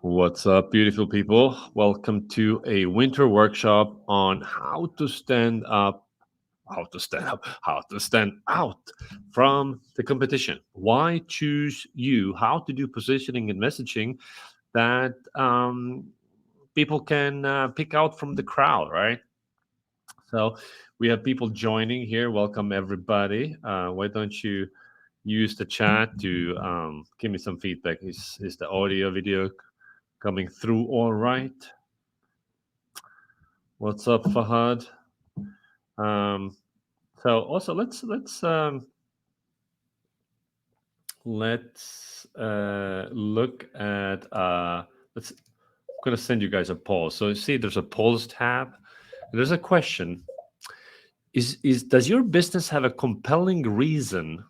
What's up, beautiful people? Welcome to a winter workshop on how to stand out from the competition. Why choose you? How to do positioning and messaging that people can pick out from the crowd, right? So we have people joining here. Welcome, everybody. Why don't you use the chat to give me some feedback? Is the audio video coming through all right? What's up, Fahad? Um, so also let's look at let's. I'm gonna send you guys a poll. So you see, there's a polls tab. There's a question: Is does your business have a compelling reason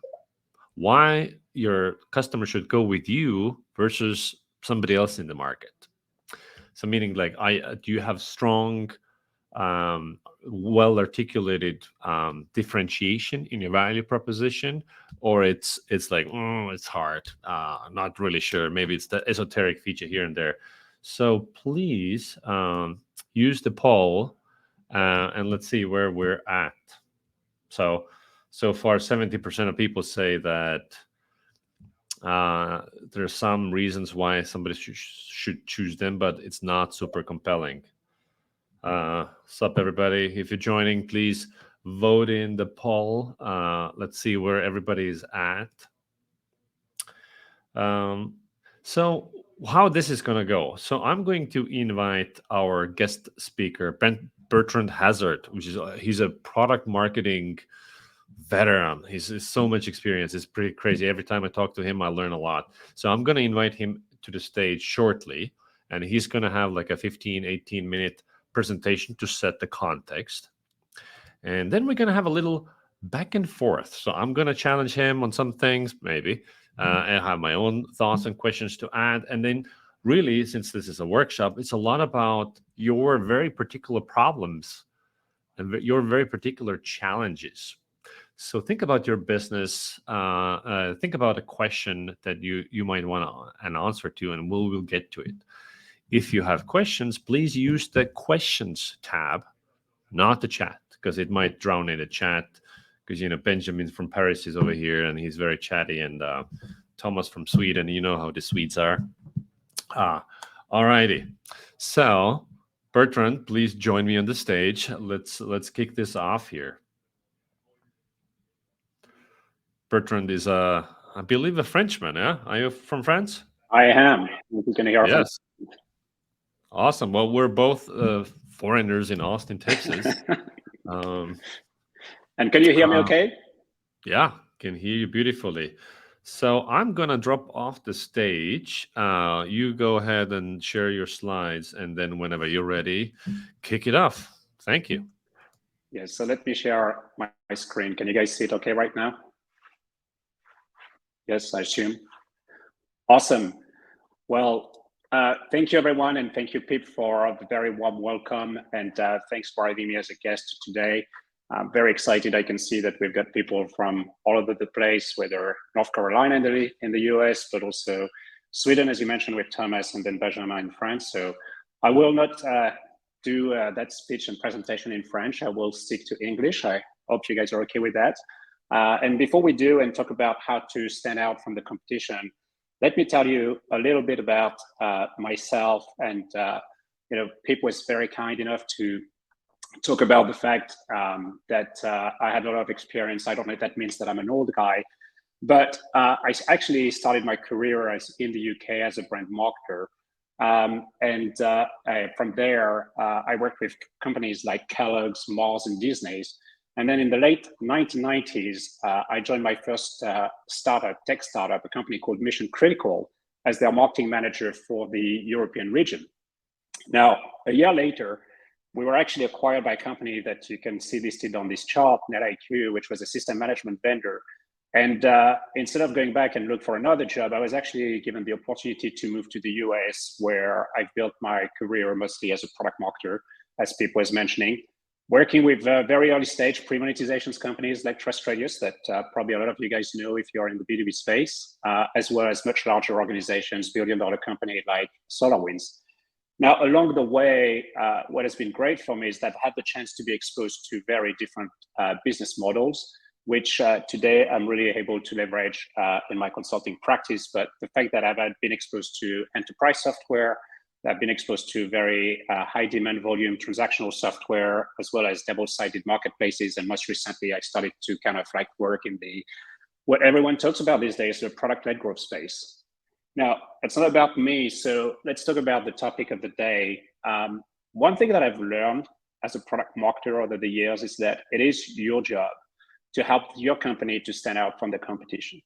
why your customer should go with you versus somebody else in the market? So meaning like, I do you have strong um, well articulated differentiation in your value proposition, or it's like it's hard, not really sure, maybe it's the esoteric feature here and there. So please use the poll, and let's see where we're at. So so far 70% of people say that there's some reasons why somebody should choose them, but it's not super compelling. Sup, everybody. If you're joining, please vote in the poll. Let's see where everybody is at. Um, so, how this is going to go. So, I'm going to invite our guest speaker, Bertrand Hazard, which is he's a product marketing veteran. He's so much experience. It's pretty crazy. Every time I talk to him, I learn a lot. So, I'm going to invite him to the stage shortly, and he's going to have like a 15-18 minute presentation to set the context. And then we're going to have a little back and forth. So I'm going to challenge him on some things, maybe. I have my own thoughts and questions to add. And then, really, since this is a workshop, it's a lot about your very particular problems and your very particular challenges. So think about your business. Think about a question that you might want an answer to, and we'll get to it. If you have questions, please use the questions tab, not the chat, because it might drown in the chat. Because Benjamin from Paris is over here and he's very chatty, and Thomas from Sweden. You know how the Swedes are. Ah, alrighty. So Bertrand, please join me on the stage. Let's kick this off here. Bertrand is I believe a Frenchman. Yeah, are you from France? I am. You can hear from. Yes. Awesome. Well, we're both foreigners in Austin, Texas. And can you hear me okay? Yeah, can hear you beautifully. So I'm gonna drop off the stage. You go ahead and share your slides, and then whenever you're ready, kick it off. Thank you. Yes, so let me share my screen. Can you guys see it okay right now? Yes, I assume. Awesome. Well, thank you everyone, and thank you, Pip, for the very warm welcome, and thanks for having me as a guest today. I'm very excited. I can see that we've got people from all over the place, whether North Carolina in the US, but also Sweden, as you mentioned, with Thomas, and then Benjamin in France. So I will not do that speech and presentation in French. I will stick to English. I hope you guys are okay with that. And before we do and talk about how to stand out from the competition, let me tell you a little bit about myself. And Pip was very kind enough to talk about the fact that I had a lot of experience. I don't know if that means that I'm an old guy, but I actually started my career in the UK as a brand marketer. From there, I worked with companies like Kellogg's, Mars, and Disney's. And then in the late 1990s, I joined my first tech startup, a company called Mission Critical, as their marketing manager for the European region. Now, a year later, we were actually acquired by a company that you can see listed on this chart, NetIQ, which was a system management vendor. And instead of going back and look for another job, I was actually given the opportunity to move to the US, where I built my career mostly as a product marketer, as Pip was mentioning. working with very early stage pre-monetizations companies like Trust Radius that probably a lot of you guys know if you're in the B2B space, as well as much larger organizations, billion-dollar company like SolarWinds. Now, along the way, what has been great for me is that I had the chance to be exposed to very different business models, which today I'm really able to leverage in my consulting practice. But the fact that I've been exposed to enterprise software, I've been exposed to very high demand volume transactional software, as well as double-sided marketplaces. And most recently, I started to kind of like work in the, what everyone talks about these days, the product-led growth space. Now, it's not about me, so let's talk about the topic of the day. One thing that I've learned as a product marketer over the years is that it is your job to help your company to stand out from the competition.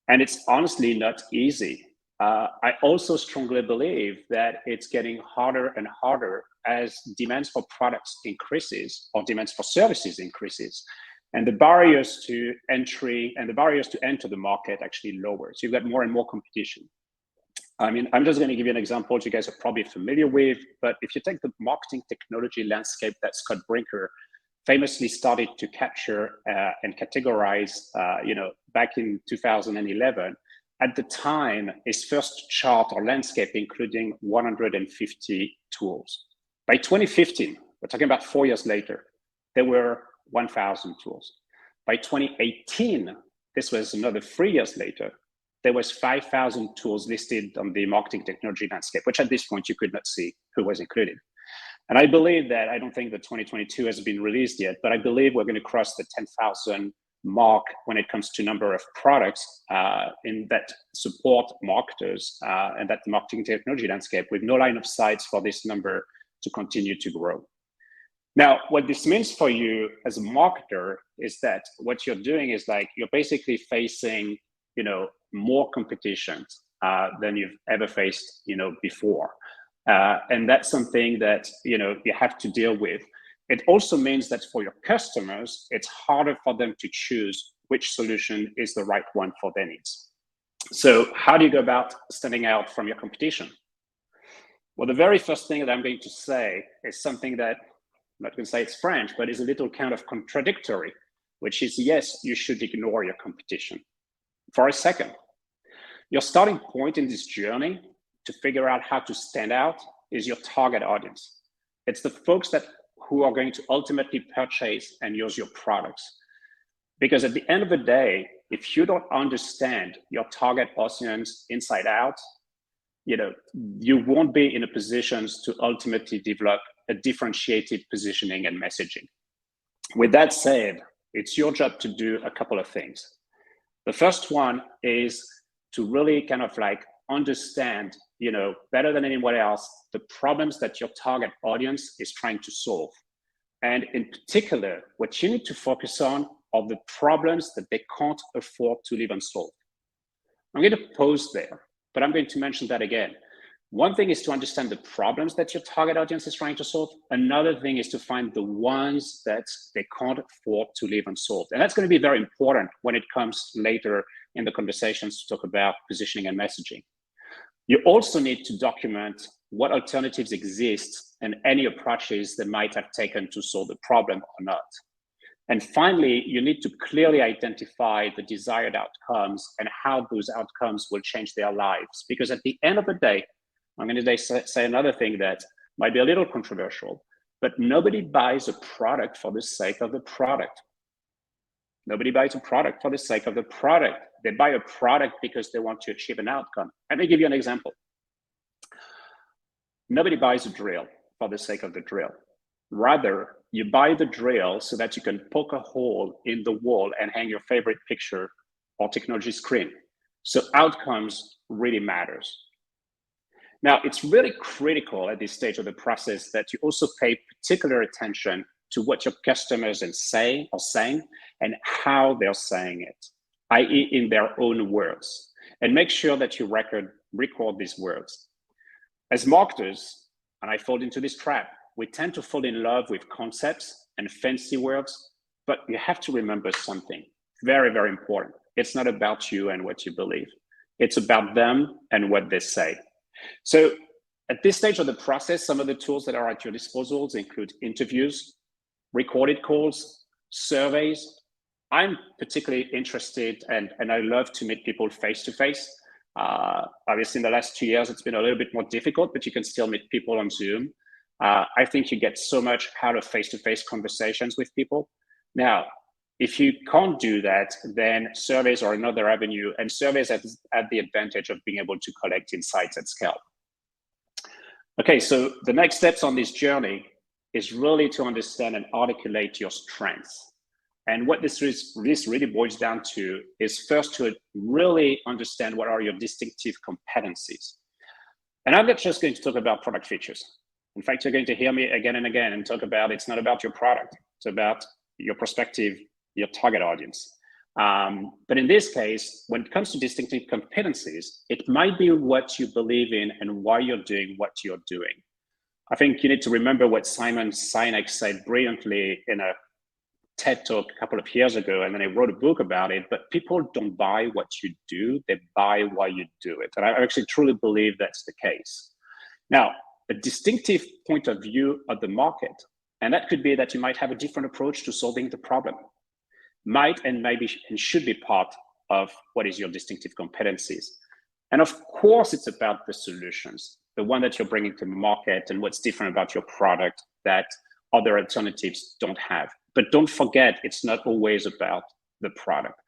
And it's honestly not easy. I also strongly believe that it's getting harder and harder as demands for products increases or demands for services increases. And the barriers to entry and the barriers to enter the market actually lower. So you've got more and more competition. I mean, I'm just going to give you an example you guys are probably familiar with, but if you take the marketing technology landscape that Scott Brinker famously started to capture and categorize, back in 2011, at the time, his first chart or landscape including 150 tools. By 2015, we're talking about 4 years later, there were 1,000 tools. By 2018, this was another 3 years later, there was 5,000 tools listed on the marketing technology landscape, which at this point you could not see who was included. And I believe that, I don't think that 2022 has been released yet, but I believe we're going to cross the 10,000 mark when it comes to number of products in that support marketers and that marketing technology landscape, with no line of sight for this number to continue to grow. Now, what this means for you as a marketer is that what you're doing is like, you're basically facing, more competition than you've ever faced, before. And that's something that, you have to deal with. It also means that for your customers, it's harder for them to choose which solution is the right one for their needs. So how do you go about standing out from your competition? Well, the very first thing that I'm going to say is something that, I'm not going to say it's French, but is a little kind of contradictory, which is, yes, you should ignore your competition for a second. Your starting point in this journey to figure out how to stand out is your target audience. It's the folks who are going to ultimately purchase and use your products. Because at the end of the day, if you don't understand your target audience inside out, you won't be in a position to ultimately develop a differentiated positioning and messaging. With that said, it's your job to do a couple of things. The first one is to really kind of like understand, better than anyone else, the problems that your target audience is trying to solve. And in particular, what you need to focus on are the problems that they can't afford to live unsolved. I'm going to pause there, but I'm going to mention that again. One thing is to understand the problems that your target audience is trying to solve. Another thing is to find the ones that they can't afford to leave unsolved. And that's going to be very important when it comes later in the conversations to talk about positioning and messaging. You also need to document what alternatives exist and any approaches they might have taken to solve the problem or not. And finally, you need to clearly identify the desired outcomes and how those outcomes will change their lives. Because at the end of the day, I'm going to say another thing that might be a little controversial, but nobody buys a product for the sake of the product. Nobody buys a product for the sake of the product. They buy a product because they want to achieve an outcome. Let me give you an example. Nobody buys a drill for the sake of the drill. Rather, you buy the drill so that you can poke a hole in the wall and hang your favorite picture or technology screen. So outcomes really matters. Now, it's really critical at this stage of the process that you also pay particular attention to what your customers are saying and how they're saying it, i.e. in their own words, and make sure that you record these words. As marketers, and I fall into this trap, we tend to fall in love with concepts and fancy words, but you have to remember something very, very important. It's not about you and what you believe. It's about them and what they say. So at this stage of the process, some of the tools that are at your disposal include interviews, recorded calls, surveys. I'm particularly interested and I love to meet people face to face. Obviously, in the last 2 years, it's been a little bit more difficult, but you can still meet people on Zoom. I think you get so much out of face-to-face conversations with people. Now, if you can't do that, then surveys are another avenue, and surveys have the advantage of being able to collect insights at scale. Okay, so the next steps on this journey is really to understand and articulate your strengths. And what this really boils down to is first to really understand what are your distinctive competencies. And I'm not just going to talk about product features. In fact, you're going to hear me again and again and talk about it's not about your product, it's about your perspective, your target audience. But in this case, when it comes to distinctive competencies, it might be what you believe in and why you're doing what you're doing. I think you need to remember what Simon Sinek said brilliantly in a TED Talk a couple of years ago, and then he wrote a book about it, but people don't buy what you do, they buy why you do it. And I actually truly believe that's the case. Now, a distinctive point of view of the market, and that could be that you might have a different approach to solving the problem, might and maybe and should be part of what is your distinctive competencies. And of course, it's about the solutions, the one that you're bringing to the market and what's different about your product that other alternatives don't have. But don't forget, it's not always about the product.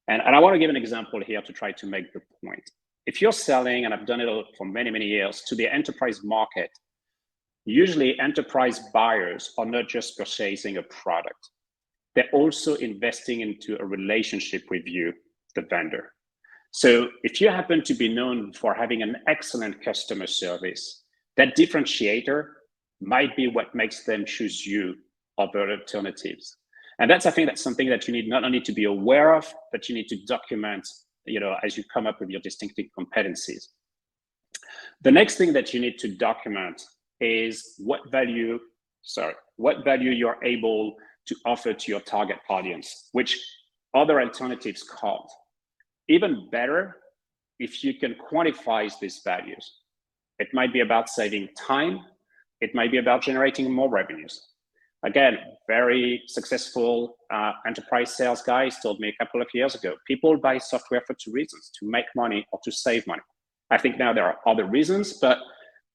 And I want to give an example here to try to make the point. If you're selling, and I've done it for many, many years, to the enterprise market, usually enterprise buyers are not just purchasing a product. They're also investing into a relationship with you, the vendor. So if you happen to be known for having an excellent customer service, that differentiator might be what makes them choose you over alternatives. And I think that's something that you need not only to be aware of, but you need to document, as you come up with your distinctive competencies. The next thing that you need to document is what value you're able to offer to your target audience, which other alternatives can't. Even better, if you can quantify these values. It might be about saving time. It might be about generating more revenues. Again, very successful enterprise sales guys told me a couple of years ago, people buy software for two reasons, to make money or to save money. I think now there are other reasons, but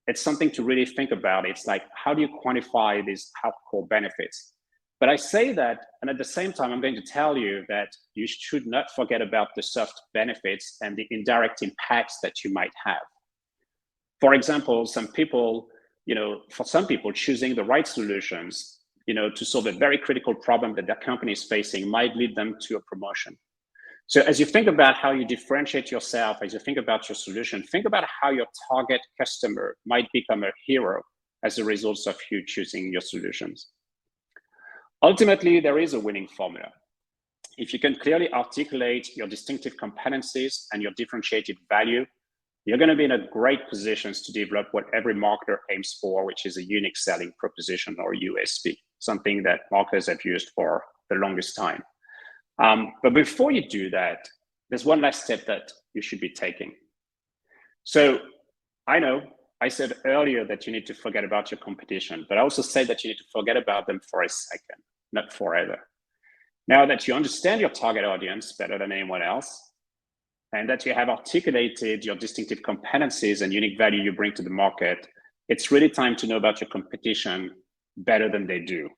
it's something to really think about. It's like, how do you quantify these hardcore benefits? But I say that, and at the same time, I'm going to tell you that you should not forget about the soft benefits and the indirect impacts that you might have. For example, for some people, choosing the right solutions, to solve a very critical problem that their company is facing might lead them to a promotion. So as you think about how you differentiate yourself, as you think about your solution, think about how your target customer might become a hero as a result of you choosing your solutions. Ultimately, there is a winning formula. If you can clearly articulate your distinctive competencies and your differentiated value, you're going to be in a great position to develop what every marketer aims for, which is a unique selling proposition or USP, something that marketers have used for the longest time. But before you do that, there's one last step that you should be taking. So I know I said earlier that you need to forget about your competition, but I also said that you need to forget about them for a second, not forever. Now that you understand your target audience better than anyone else, and that you have articulated your distinctive competencies and unique value you bring to the market, it's really time to know about your competition better than they do.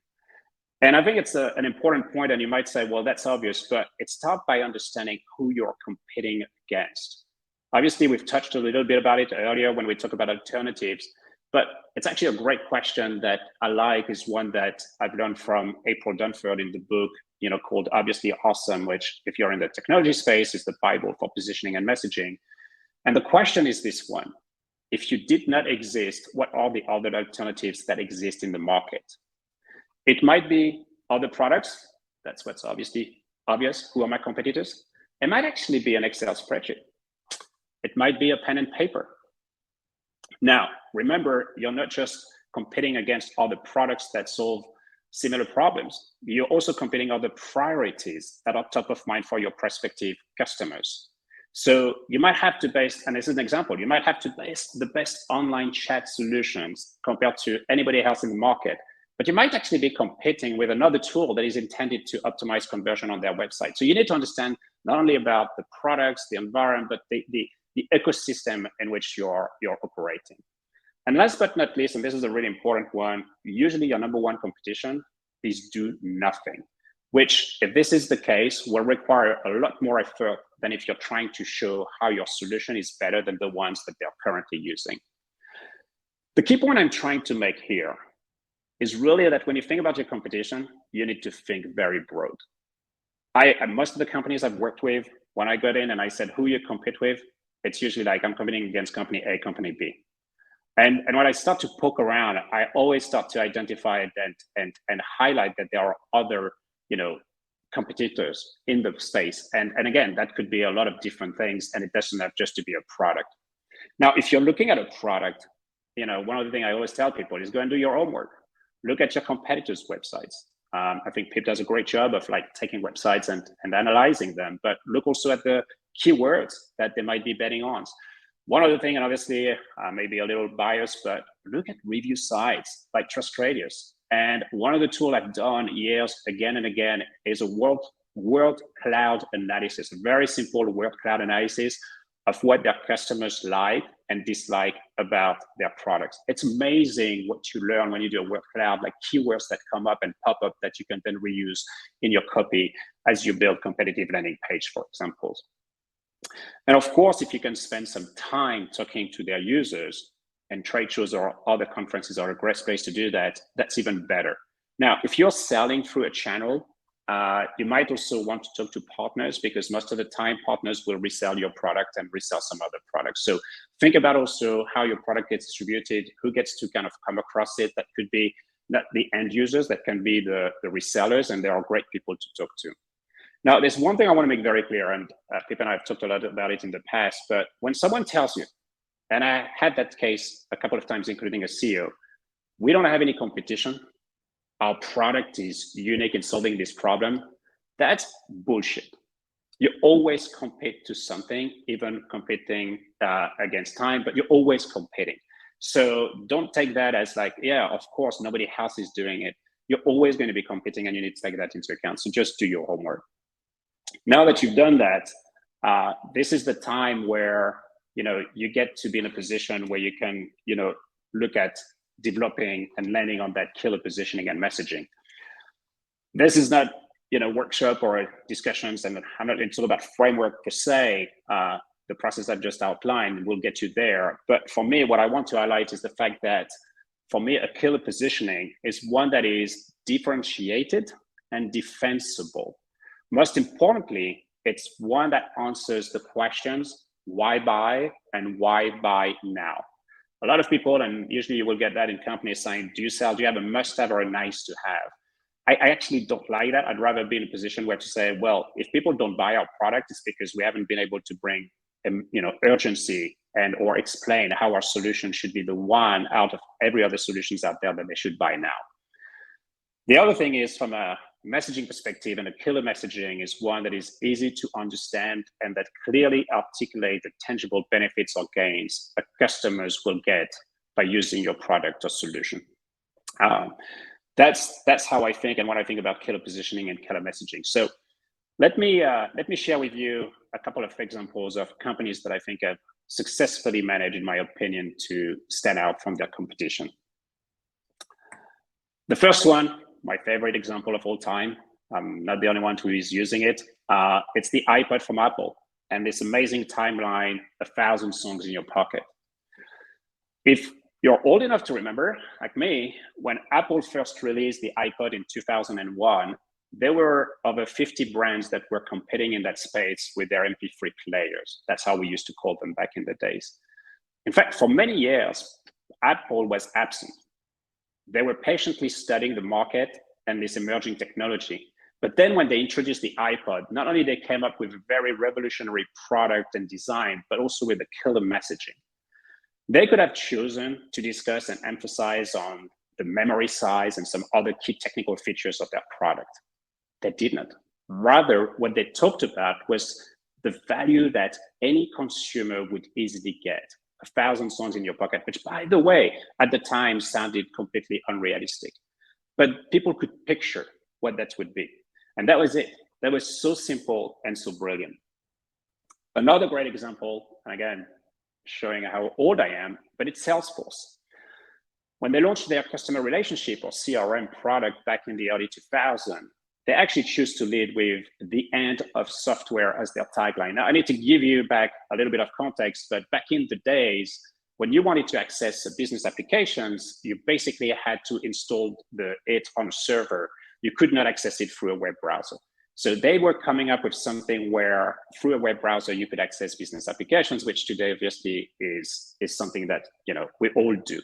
And I think it's an important point, and you might say, well, that's obvious, but it starts by understanding who you're competing against. Obviously, we've touched a little bit about it earlier when we talk about alternatives, but it's actually a great question that I like, is one that I've learned from April Dunford in the book, called Obviously Awesome, which, if you're in the technology space, is the Bible for positioning and messaging. And the question is this one: if you did not exist, what are the other alternatives that exist in the market? It might be other products. That's what's obviously obvious. Who are my competitors? It might actually be an Excel spreadsheet. It might be a pen and paper. Now, remember, you're not just competing against other products that solve similar problems. You're also competing on the priorities that are top of mind for your prospective customers. So you might have to base, and this is an example, you might have to base the best online chat solutions compared to anybody else in the market. but you might actually be competing with another tool that is intended to optimize conversion on their website. So you need to understand not only about the products, the environment, but the ecosystem in which you're operating. And last but not least, and this is a really important one, usually your number one competition is do nothing, which, if this is the case, will require a lot more effort than if you're trying to show how your solution is better than the ones that they're currently using. The key point I'm trying to make here is really that when you think about your competition, you need to think very broad. Most of the companies I've worked with, when I got in and I said, who you compete with, it's usually like I'm competing against company A, company B. And when I start to poke around, I always start to identify and highlight that there are other, competitors in the space. And again, that could be a lot of different things, and it doesn't have just to be a product. Now, if you're looking at a product, one of the things I always tell people is go and do your homework. Look at your competitors' websites. I think Pip does a great job of taking websites and analyzing them, but look also at the keywords that they might be betting on. One other thing, and obviously maybe a little biased, but look at review sites like TrustRadius. And one of the tools I've done years again and again is a word cloud analysis, a very simple word cloud analysis of what their customers like and dislike about their products. It's amazing what you learn when you do a word cloud, like keywords that come up and pop up that you can then reuse in your copy as you build competitive landing page, for example. And of course, if you can spend some time talking to their users, and trade shows or other conferences are a great place to do that, that's even better. Now, if you're selling through a channel, you might also want to talk to partners, because most of the time partners will resell your product and resell some other products. So think about also how your product gets distributed, who gets to kind of come across it. That could be not the end users, that can be the resellers, and there are great people to talk to. Now, there's one thing I want to make very clear, and Pip and I have talked a lot about it in the past, but when someone tells you, and I had that case a couple of times, including a CEO, we don't have any competition, our product is unique in solving this problem, that's bullshit. You always compete to something, even competing against time, but you're always competing. So don't take that as yeah, of course, nobody else is doing it. You're always going to be competing, and you need to take that into account. So just do your homework. Now that you've done that, this is the time where you get to be in a position where you can look at developing and landing on that killer positioning and messaging. This is not workshop or discussions, and it's all about framework per se. The process I've just outlined will get you there. But for me, what I want to highlight is the fact that for me, a killer positioning is one that is differentiated and defensible. Most importantly, it's one that answers the questions, why buy and why buy now? A lot of people, and usually you will get that in companies saying, do you have a must-have or a nice-to-have? I actually don't like that. I'd rather be in a position where to say, well, if people don't buy our product, it's because we haven't been able to bring urgency and or explain how our solution should be the one out of every other solutions out there that they should buy now. The other thing is, from a messaging perspective, and a killer messaging is one that is easy to understand and that clearly articulate the tangible benefits or gains that customers will get by using your product or solution. That's how I think, and when I think about killer positioning and killer messaging. So let me share with you a couple of examples of companies that I think have successfully managed, in my opinion, to stand out from their competition. The first one, my favorite example of all time, I'm not the only one who is using it. It's the iPod from Apple, and this amazing timeline, 1,000 songs in your pocket. If you're old enough to remember, like me, when Apple first released the iPod in 2001, there were over 50 brands that were competing in that space with their MP3 players. That's how we used to call them back in the days. In fact, for many years, Apple was absent. They were patiently studying the market and this emerging technology. But then when they introduced the iPod, not only they came up with a very revolutionary product and design, but also with a killer messaging. They could have chosen to discuss and emphasize on the memory size and some other key technical features of their product. They didn't. Rather, what they talked about was the value that any consumer would easily get. 1,000 songs in your pocket, which, by the way, at the time sounded completely unrealistic. but people could picture what that would be. And that was it. That was so simple and so brilliant. Another great example, again, showing how old I am, but it's Salesforce. When they launched their customer relationship or CRM product back in the early 2000s, they actually choose to lead with the end of software as their tagline. Now, I need to give you back a little bit of context, but back in the days, when you wanted to access business applications, you basically had to install it on a server. You could not access it through a web browser. So they were coming up with something where through a web browser, you could access business applications, which today obviously is something that we all do.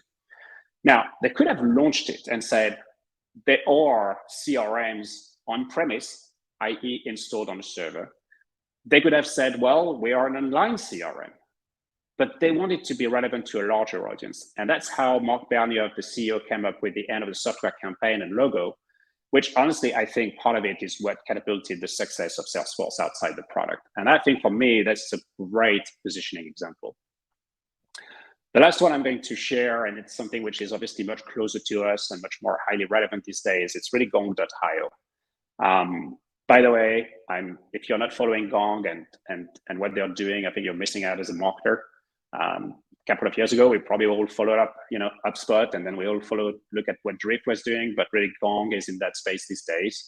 Now, they could have launched it and said, there are CRMs on-premise, i.e. installed on a server. They could have said, well, we are an online CRM. But they wanted to be relevant to a larger audience. And that's how Mark Bernier, the CEO, came up with the end of the software campaign and logo, which honestly, I think part of it is what catapulted the success of Salesforce outside the product. And I think for me, that's a great positioning example. The last one I'm going to share, and it's something which is obviously much closer to us and much more highly relevant these days, it's really Gong.io. By the way, if you're not following Gong and what they're doing, I think you're missing out as a marketer. A couple of years ago, we probably all followed up, HubSpot, and then we all look at what Drip was doing, but really Gong is in that space these days.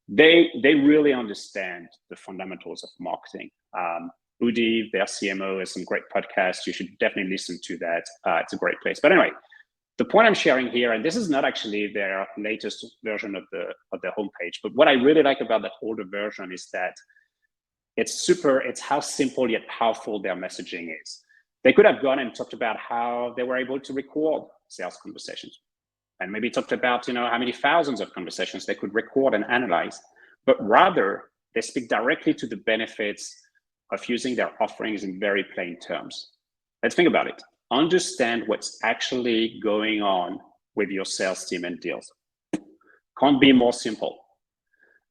They really understand the fundamentals of marketing. Udi, their CMO, has some great podcasts. You should definitely listen to that. It's a great place. But anyway, the point I'm sharing here, and this is not actually their latest version of their homepage, but what I really like about that older version is that it's how simple yet powerful their messaging is. They could have gone and talked about how they were able to record sales conversations, and maybe talked about how many thousands of conversations they could record and analyze, but rather they speak directly to the benefits of using their offerings in very plain terms. Let's think about it. Understand what's actually going on with your sales team and deals. Can't be more simple.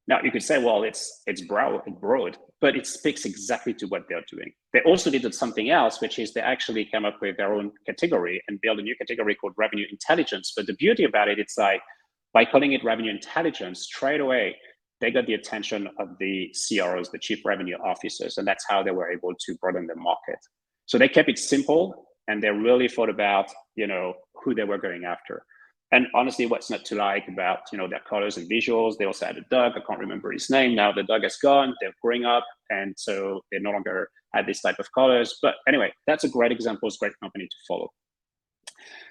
Now, you could say, well, it's broad, but it speaks exactly to what they're doing. They also did something else, which is they actually came up with their own category and built a new category called revenue intelligence. But the beauty about it, it's like, by calling it revenue intelligence, straight away, they got the attention of the CROs, the chief revenue officers, and that's how they were able to broaden the market. So they kept it simple, and they really thought about, who they were going after. And honestly, what's not to like about, their colors and visuals? They also had a dog. I can't remember his name now. The dog has gone. They're growing up, and so they no longer had this type of colors. But anyway, that's a great example. It's a great company to follow.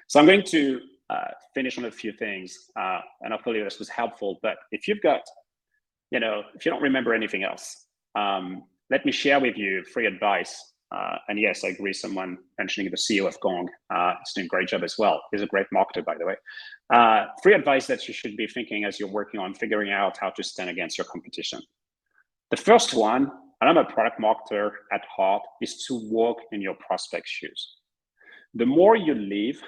So I'm going to finish on a few things, and hopefully this was helpful. But if you've got, if you don't remember anything else, let me share with you free advice. And yes, I agree, someone mentioning the CEO of Gong is doing a great job as well. He's a great marketer, by the way. Free advice that you should be thinking as you're working on figuring out how to stand against your competition. The first one, and I'm a product marketer at heart, is to walk in your prospect's shoes. The more you live,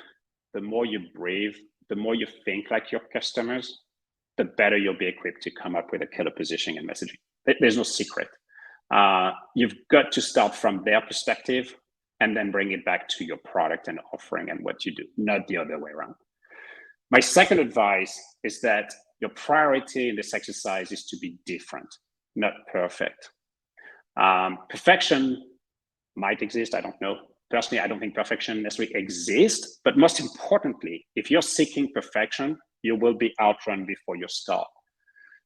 the more you breathe, the more you think like your customers, the better you'll be equipped to come up with a killer positioning and messaging. There's no secret. You've got to start from their perspective and then bring it back to your product and offering and what you do, not the other way around. My second advice is that your priority in this exercise is to be different, not perfect. Perfection might exist, I don't know. Personally, I don't think perfection necessarily exists, but most importantly, if you're seeking perfection, you will be outrun before you start.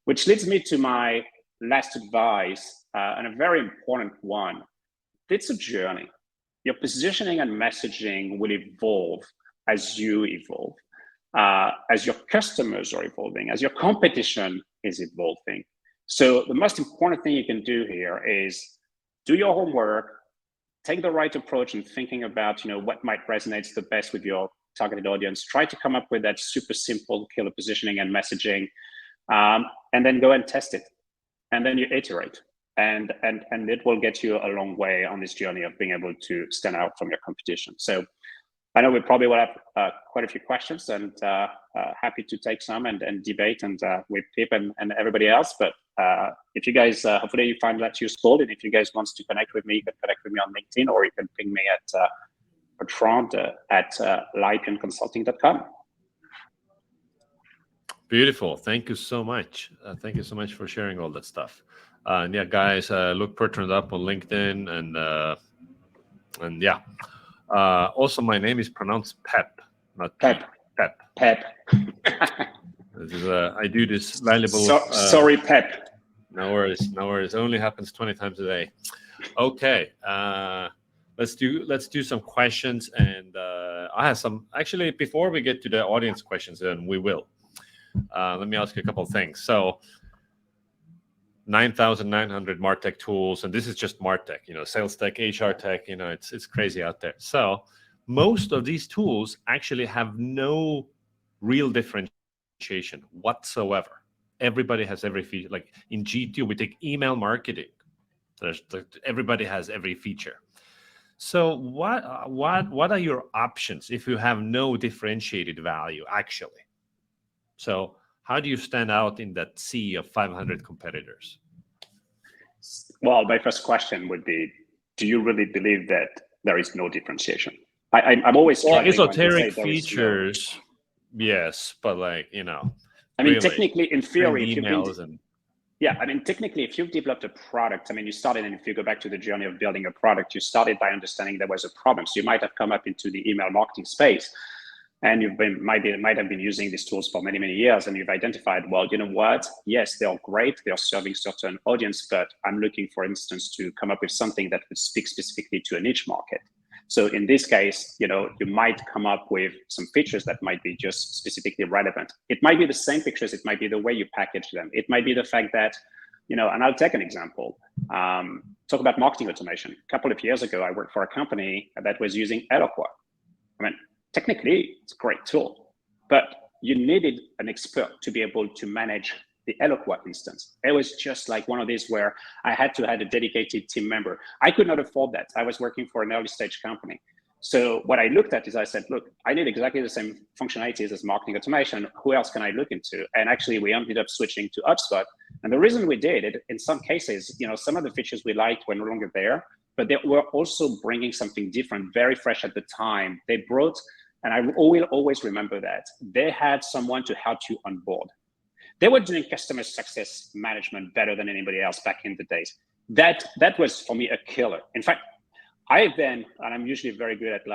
Which leads me to my last advice, and a very important one. It's a journey. Your positioning and messaging will evolve as you evolve, as your customers are evolving, as your competition is evolving. So the most important thing you can do here is do your homework, take the right approach in thinking about what might resonate the best with your targeted audience. Try to come up with that super simple killer positioning and messaging, and then go and test it. And then you iterate, and it will get you a long way on this journey of being able to stand out from your competition. So I know we probably will have quite a few questions, and happy to take some and debate and with Pip and everybody else. But if you guys, hopefully you find that useful, and if you guys want to connect with me, you can connect with me on LinkedIn, or you can ping me at Bertrand at lightconsulting.com. Beautiful. Thank you so much. Thank you so much for sharing all that stuff. And yeah, guys, look Bertrand up on LinkedIn, and yeah. Also, my name is pronounced Pep, not Pep, P. Pep. Pep. This is I do this valuable. Sorry, Pep. No worries, no worries. It only happens 20 times a day. Okay, let's do some questions, and I have some actually before we get to the audience questions, and we will. Let me ask you a couple of things. So, 9,900 Martech tools, and this is just Martech. Sales tech, HR tech. It's crazy out there. So, most of these tools actually have no real differentiation whatsoever. Everybody has every feature. Like in G2, we take email marketing. Everybody has every feature. So what are your options if you have no differentiated value actually? So how do you stand out in that sea of 500 competitors? Well, my first question would be, do you really believe that there is no differentiation? I'm always struggling esoteric features, yes, but I mean, really, technically, in theory, if emails technically, if you've developed a product, you started, and if you go back to the journey of building a product, you started by understanding there was a problem. So you might have come up into the email marketing space, and you've might have been using these tools for many, many years, and you've identified, well, you know what? Yes, they're great. They're serving certain audience, but I'm looking, for instance, to come up with something that would speak specifically to a niche market. So in this case, you might come up with some features that might be just specifically relevant. It might be the same features. It might be the way you package them. It might be the fact that, and I'll take an example. Talk about marketing automation. A couple of years ago, I worked for a company that was using Eloqua. Technically, it's a great tool, but you needed an expert to be able to manage the Eloqua instance. It was just like one of these where I had to have a dedicated team member. I could not afford that. I was working for an early stage company. So what I looked at is I said, look, I need exactly the same functionalities as marketing automation. Who else can I look into? And actually, we ended up switching to HubSpot. And the reason we did it, in some cases, some of the features we liked were no longer there, but they were also bringing something different, very fresh at the time. They brought, and I will always remember that, they had someone to help you onboard. They were doing customer success management better than anybody else back in the days. That was for me a killer. In fact, and I'm usually very good at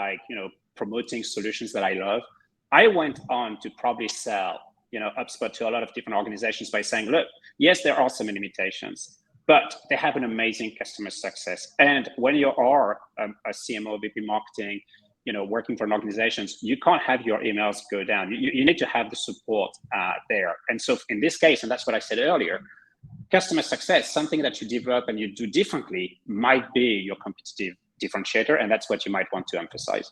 promoting solutions that I love. I went on to probably sell, HubSpot to a lot of different organizations by saying, look, yes, there are some limitations, but they have an amazing customer success. And when you are a CMO, VP marketing, working for an organization, you can't have your emails go down. You need to have the support there. And so in this case, and that's what I said earlier, customer success, something that you develop and you do differently, might be your competitive differentiator. And that's what you might want to emphasize.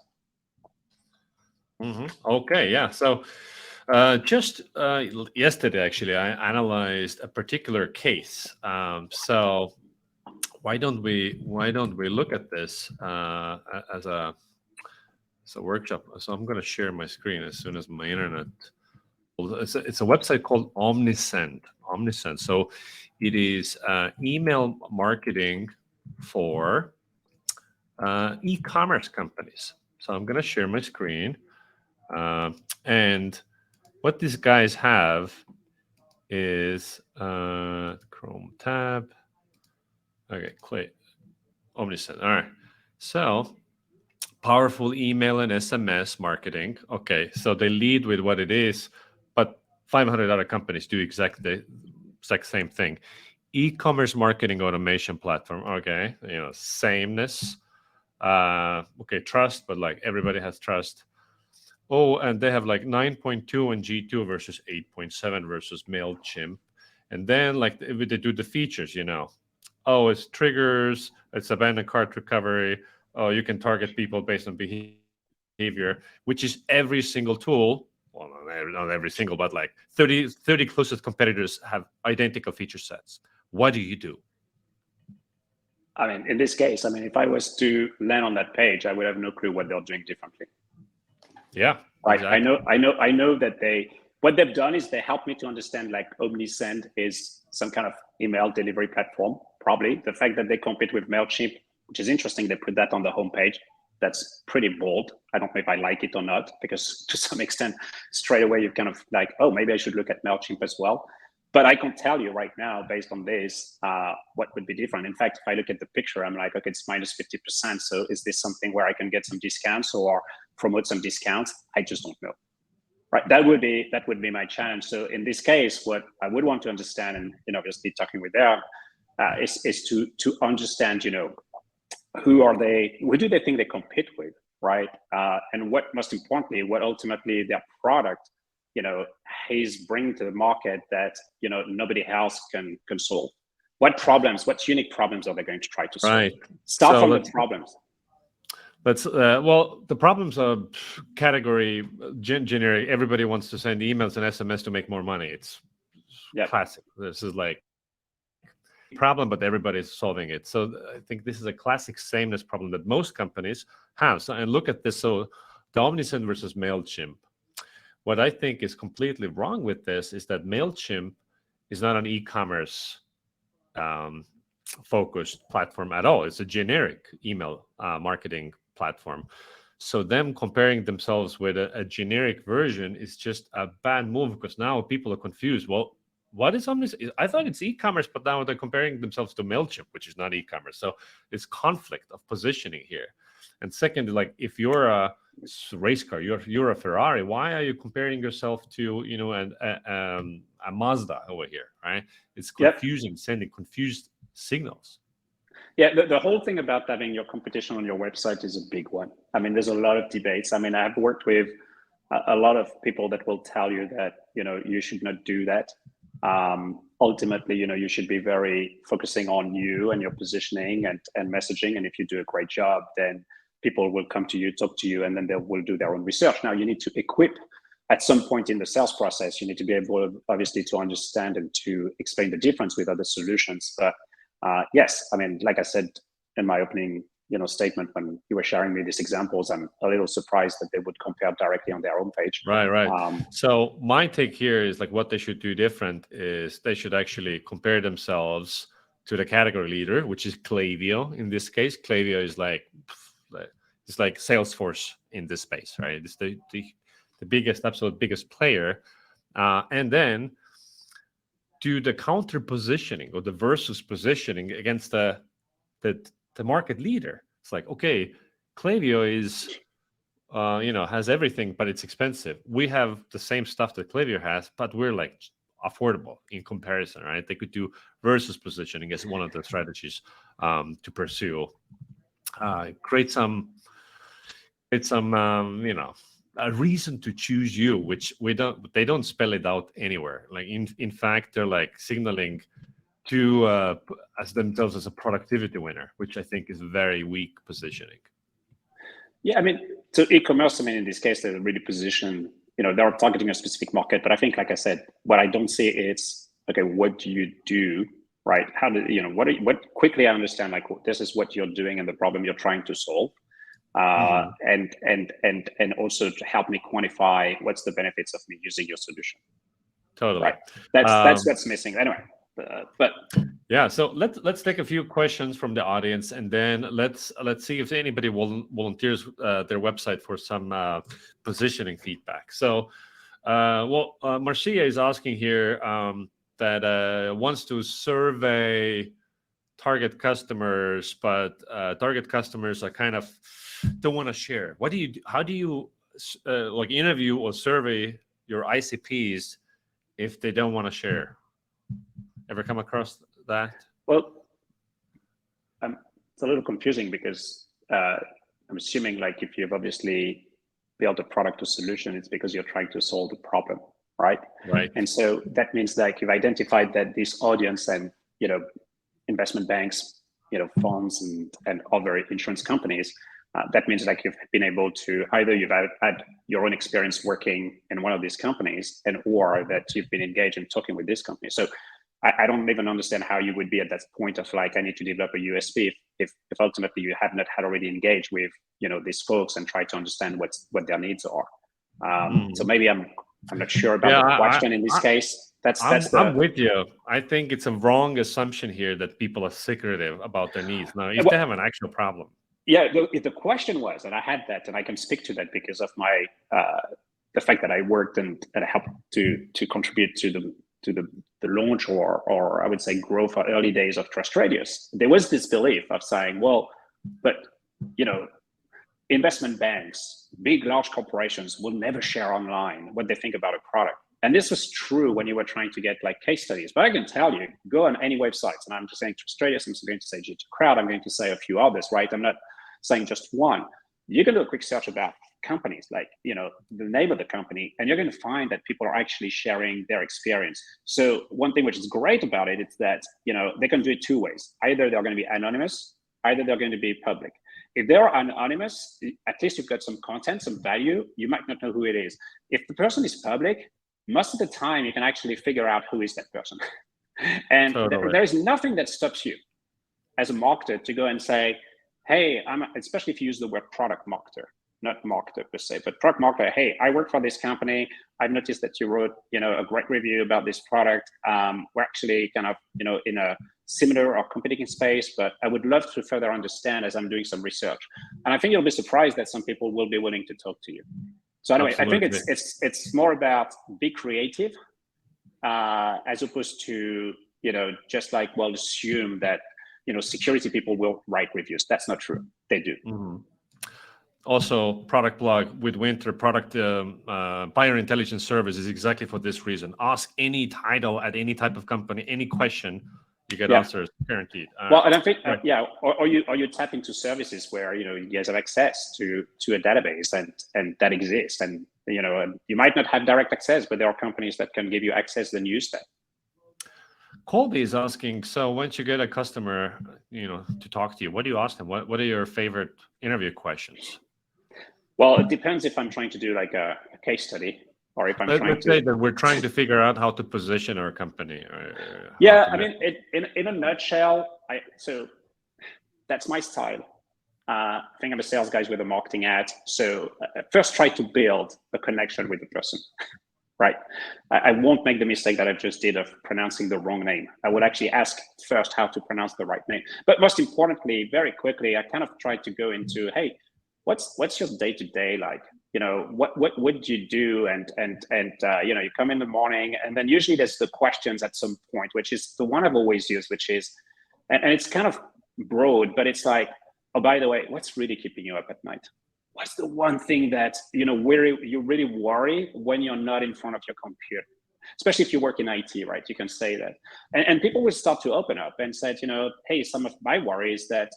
Mm-hmm. Okay, yeah. So just yesterday, actually, I analyzed a particular case. So why don't we look at this as a workshop? So I'm going to share my screen as soon as my internet. It's a website called Omnisend. So it is email marketing for e-commerce companies. So I'm going to share my screen, and what these guys have is Chrome tab. Okay, click Omnisend. All right. So powerful email and SMS marketing. Okay, so they lead with what it is, but 500 other companies do exact same thing. E-commerce marketing automation platform. Okay, sameness. Okay, trust, but everybody has trust. Oh, and they have 9.2 on G2 versus 8.7 versus MailChimp. And then if they do the features, oh, it's triggers, it's abandoned cart recovery. Oh, you can target people based on behavior, which is every single tool. Well, not every single, but 30 closest competitors have identical feature sets. What do you do? In this case, if I was to land on that page, I would have no clue what they're doing differently. Yeah, exactly. I know that what they've done is they helped me to understand Omnisend is some kind of email delivery platform. Probably the fact that they compete with MailChimp, which is interesting, they put that on the homepage. that's pretty bold. I don't know if I like it or not, because to some extent, straight away, you're kind of like, oh, maybe I should look at MailChimp as well. But I can tell you right now, based on this, what would be different. In fact, if I look at the picture, I'm like, okay, it's minus 50%. So is this something where I can get some discounts or promote some discounts? I just don't know. Right, that would be my challenge. So in this case, what I would want to understand, and obviously talking with them, is to understand, who are they? Who do they think they compete with, right? And what, most importantly, what ultimately their product, is bringing to the market that nobody else can solve. What unique problems are they going to try to solve? Right. Start from the problems. Let's well, the problems are category generic. Everybody wants to send emails and SMS to make more money. It's classic. This is like problem, but everybody's solving it. So I think this is a classic sameness problem that most companies have. So, and look at this. So the Omnisend versus MailChimp. What I think is completely wrong with this is that MailChimp is not an e-commerce focused platform at all. It's a generic email marketing platform. So them comparing themselves with a generic version is just a bad move, because now people are confused. Well, what is Omnisend? I thought it's e-commerce, but now they're comparing themselves to MailChimp, which is not e-commerce. So it's conflict of positioning here. And second, like if you're a race car, you're a Ferrari, why are you comparing yourself to a Mazda over here, right? It's confusing, sending confused signals. Yeah, the whole thing about having your competition on your website is a big one. I mean, there's a lot of debates. I mean, I've worked with a lot of people that will tell you that you should not do that. Ultimately, you should be very focusing on you and your positioning and messaging. And if you do a great job, then people will come to you, talk to you, and then they will do their own research. Now, you need to equip at some point in the sales process. You need to be able, obviously, to understand and to explain the difference with other solutions. But yes, I mean, like I said in my opening statement when you were sharing me these examples, I'm a little surprised that they would compare directly on their own page. Right. So my take here is like what they should do different is they should actually compare themselves to the category leader, which is Klaviyo. In this case, Klaviyo is like Salesforce in this space, right? It's the biggest, absolute biggest player, and then do the counter positioning or the versus positioning against the market leader. It's like, okay, Klaviyo is, has everything, but it's expensive. We have the same stuff that Klaviyo has, but we're like affordable in comparison, right? They could do versus positioning as one of the strategies to pursue. Create some, a reason to choose you, which they don't spell it out anywhere. Like in fact, they're like signaling to as themselves as a productivity winner, which I think is very weak positioning. Yeah, I mean, so e-commerce, I mean, in this case, they're really positioned, they're targeting a specific market. But I think, like I said, what I don't see is, okay, what do you do, right? How do what quickly I understand, like, this is what you're doing and the problem you're trying to solve. And also to help me quantify what's the benefits of me using your solution. Totally. Right. That's what's missing. Anyway, but yeah. So let's take a few questions from the audience, and then let's see if anybody volunteers their website for some positioning feedback. So, Marcia is asking here that wants to survey target customers, but target customers are kind of don't want to share. How do you like interview or survey your ICPs if they don't want to share? Ever come across that? Well, it's a little confusing because I'm assuming like if you've obviously built a product or solution, it's because you're trying to solve the problem, right? Right. And so that means like you've identified that this audience and investment banks, funds and other insurance companies. That means like you've been able to either you've had your own experience working in one of these companies, and or that you've been engaged in talking with this company. So I don't even understand how you would be at that point of like, I need to develop a USP if ultimately you have not had already engaged with these folks and try to understand what their needs are. So maybe I'm not sure about the question in this case. I'm with you. I think it's a wrong assumption here that people are secretive about their needs. Now, if they have an actual problem. yeah, the question was, and I had that, and I can speak to that because of my the fact that I worked and helped to contribute to the launch or I would say growth or early days of Trust Radius. There was this belief of saying, well, but investment banks, big large corporations will never share online what they think about a product. And this was true when you were trying to get like case studies. But I can tell you, go on any websites, and I'm just saying Trust Radius, I'm going to say G2 Crowd, I'm going to say a few others, right? I'm not saying just one. You can do a quick search about companies, like the name of the company, and you're going to find that people are actually sharing their experience. So one thing which is great about it is that they can do it two ways. Either they're going to be anonymous, either they're going to be public. If they're anonymous, at least you've got some content, some value. You might not know who it is. If the person is public, most of the time you can actually figure out who is that person. And Totally. there is nothing that stops you as a marketer to go and say, hey, especially if you use the word product marketer, not marketer per se, but product marketer, hey, I work for this company. I've noticed that you wrote, a great review about this product. We're actually kind of, in a similar or competing space, but I would love to further understand as I'm doing some research. And I think you'll be surprised that some people will be willing to talk to you. So anyway, Absolutely. I think it's more about be creative as opposed to, just like, well, assume that, security people will write reviews. That's not true. They do. Mm-hmm. Also, product blog with Winter, product buyer intelligence service is exactly for this reason. Ask any title at any type of company, any question, you get answers guaranteed. Well, and I think, or you tap into services where you guys have access to a database and that exists, and you might not have direct access, but there are companies that can give you access, then use that. Colby is asking, so once you get a customer, to talk to you, what do you ask them? What are your favorite interview questions? Well, it depends if I'm trying to do like a case study or if I'm Let's say that we're trying to figure out how to position our company. Yeah, I mean, in a nutshell, so that's my style. I think I'm a sales guy with a marketing ad. So first try to build a connection with the person. Right. I won't make the mistake that I just did of pronouncing the wrong name. I would actually ask first how to pronounce the right name. But most importantly, very quickly, I kind of tried to go into, hey, what's your day-to-day like? What would you do? And you come in the morning, and then usually there's the questions at some point, which is the one I've always used, which is, and it's kind of broad, but it's like, oh, by the way, what's really keeping you up at night? What's the one thing that where you really worry when you're not in front of your computer? Especially if you work in IT, right? You can say that, and people will start to open up and say, hey, some of my worries that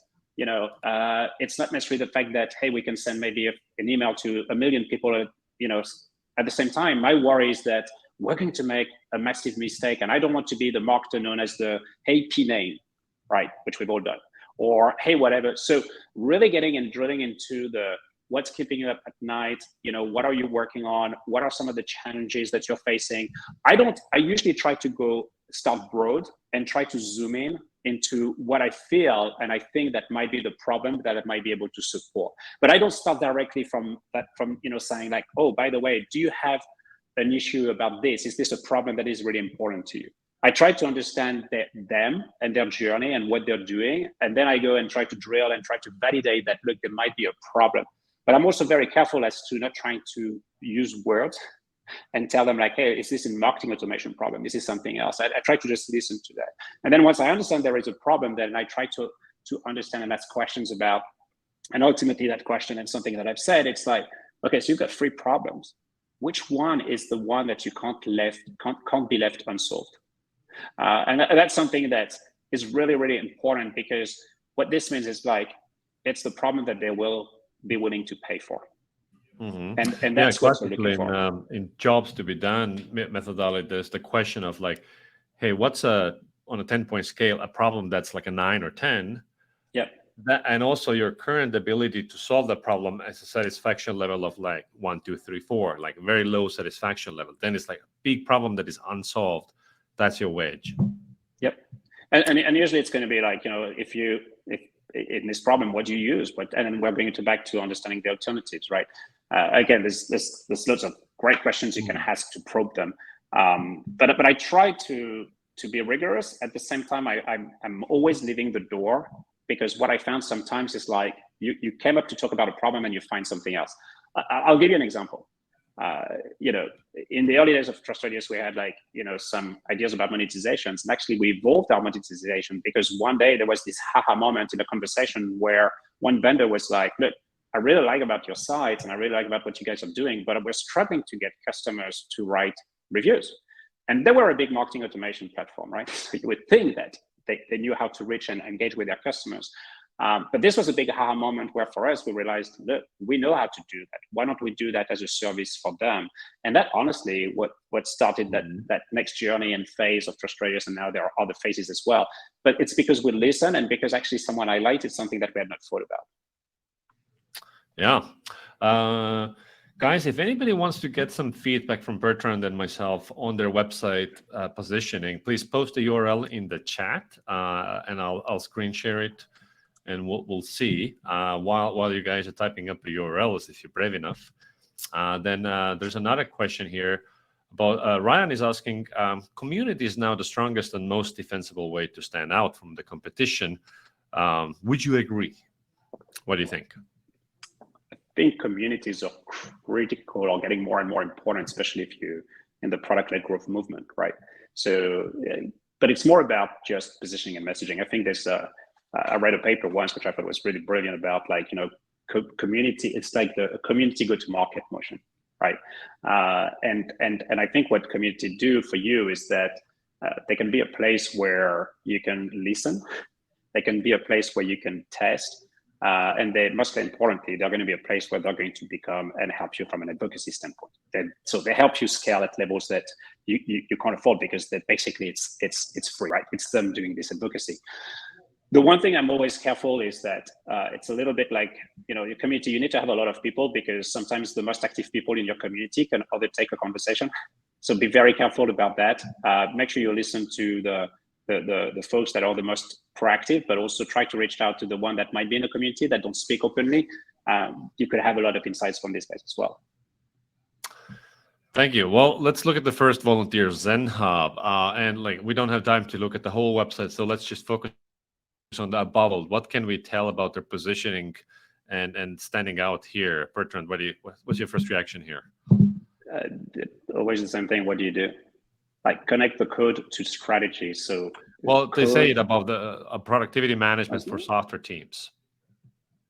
it's not necessarily the fact that, hey, we can send maybe an email to 1 million people, at the same time. My worry is that we're going to make a massive mistake, and I don't want to be the marketer known as the hey P name, right? Which we've all done, or hey whatever. So really getting and drilling into the what's keeping you up at night, what are you working on? What are some of the challenges that you're facing? I usually try to start broad and try to zoom in into what I feel and I think that might be the problem that I might be able to support. But I don't start directly from saying like, oh, by the way, do you have an issue about this? Is this a problem that is really important to you? I try to understand them and their journey and what they're doing. And then I go and try to drill and try to validate that, look, there might be a problem. But I'm also very careful as to not trying to use words and tell them like, hey, is this a marketing automation problem? Is this something else? I try to just listen to that. And then once I understand there is a problem, then I try to understand and ask questions about, and ultimately that question and something that I've said, it's like, okay, so you've got 3 problems. Which one is the one that you can't be left unsolved? And that's something that is really, really important, because what this means is like, it's the problem that they will be willing to pay for. Mm-hmm. And that's what we're looking for. In jobs to be done methodology, there's the question of like, hey, what's on a 10-point scale, a problem that's like a 9 or 10? Yep. And also your current ability to solve the problem as a satisfaction level of like 1, 2, 3, 4, like very low satisfaction level. Then it's like a big problem that is unsolved. That's your wedge. Yep. And usually it's going to be like, if in this problem, what do you use? And then we're going back to understanding the alternatives, right? Again, there's lots of great questions you can ask to probe them. But I try to be rigorous. At the same time, I'm always leaving the door because what I found sometimes is like you came up to talk about a problem and you find something else. I'll give you an example. In the early days of Trust Radius, we had some ideas about monetizations, and actually we evolved our monetization because one day there was this haha moment in a conversation where one vendor was like, look, I really like about your site and I really like about what you guys are doing, but we're struggling to get customers to write reviews. And they were a big marketing automation platform, right? So you would think that they knew how to reach and engage with their customers. But this was a big aha moment where for us, we realized, look, we know how to do that. Why don't we do that as a service for them? And that honestly, what started that next journey and phase of Trust Radius, and now there are other phases as well. But it's because we listen and because actually someone highlighted something that we had not thought about. Yeah. Guys, if anybody wants to get some feedback from Bertrand and myself on their website positioning, please post the URL in the chat, and I'll screen share it, and we'll see while you guys are typing up the URLs, if you're brave enough. Then there's another question here about Ryan is asking, community is now the strongest and most defensible way to stand out from the competition. Would you agree? What do you think? I think communities are critical or getting more and more important, especially if you're in the product-led growth movement, right? So, but it's more about just positioning and messaging. I think there's I read a paper once, which I thought was really brilliant about community. It's like the community go-to-market motion, right? And I think what community do for you is that they can be a place where you can listen. They can be a place where you can test. And they, most importantly, they're going to be a place where they're going to become and help you from an advocacy standpoint. So they help you scale at levels that you can't afford because basically it's free, right? It's them doing this advocacy. The one thing I'm always careful is that it's a little bit like, your community, you need to have a lot of people because sometimes the most active people in your community can overtake a conversation. So be very careful about that. Make sure you listen to the folks that are the most proactive, but also try to reach out to the one that might be in the community that don't speak openly. You could have a lot of insights from this guys as well. Thank you. Well, let's look at the first volunteer, ZenHub. And we don't have time to look at the whole website, so let's just focus on the bubble. What can we tell about their positioning and standing out here? Bertrand, what's your first reaction here? Always the same thing. What do you do? Connect the code to strategy. So, they say it about the productivity management for software teams.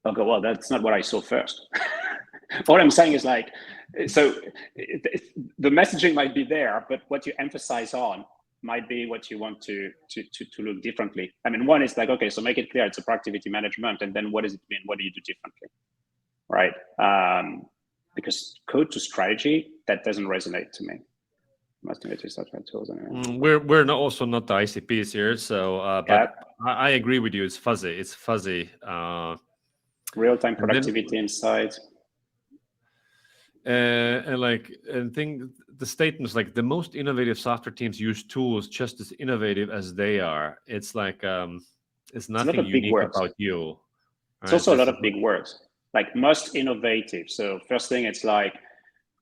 Okay, well, that's not what I saw first. What I'm saying is so the messaging might be there, but what you emphasize on might be what you want to look differently. I mean, one is okay, so make it clear it's a productivity management, and then what does it mean? What do you do differently, right? Because code to strategy, that doesn't resonate to me. Most innovative software tools. Anyway. We're also not the ICPs here, so but I agree with you. It's fuzzy. It's fuzzy. Real-time productivity insights. And think the statements the most innovative software teams use tools just as innovative as they are. It's it's nothing unique about you. Right? It's also a lot of big words, most innovative. So first thing, it's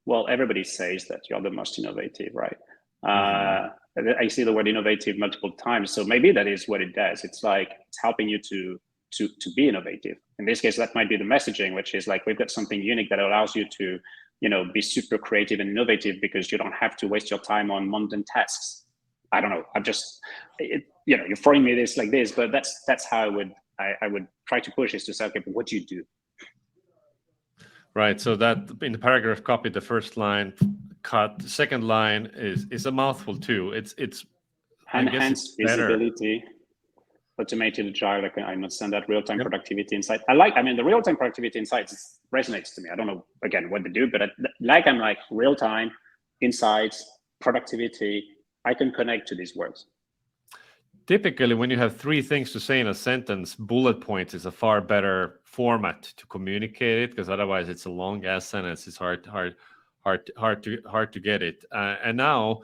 well, everybody says that you're the most innovative, right? I see the word innovative multiple times, so maybe that is what it does. It's it's helping you to be innovative. In this case, that might be the messaging, which is we've got something unique that allows you to be super creative and innovative because you don't have to waste your time on mundane tasks. I don't know. I'm just, you're throwing me this like this, but that's how I would try to push is to say, okay, but what do you do? Right. So that in the paragraph copy, the first line cut. The second line is a mouthful too. It's enhanced visibility, automated agile. I understand that real-time productivity insight. The real-time productivity insights resonates to me. I don't know again what they do, but I'm real-time insights, productivity. I can connect to these words. Typically, when you have three things to say in a sentence, bullet points is a far better format to communicate it, because otherwise it's a long ass sentence. It's hard to get it. And now,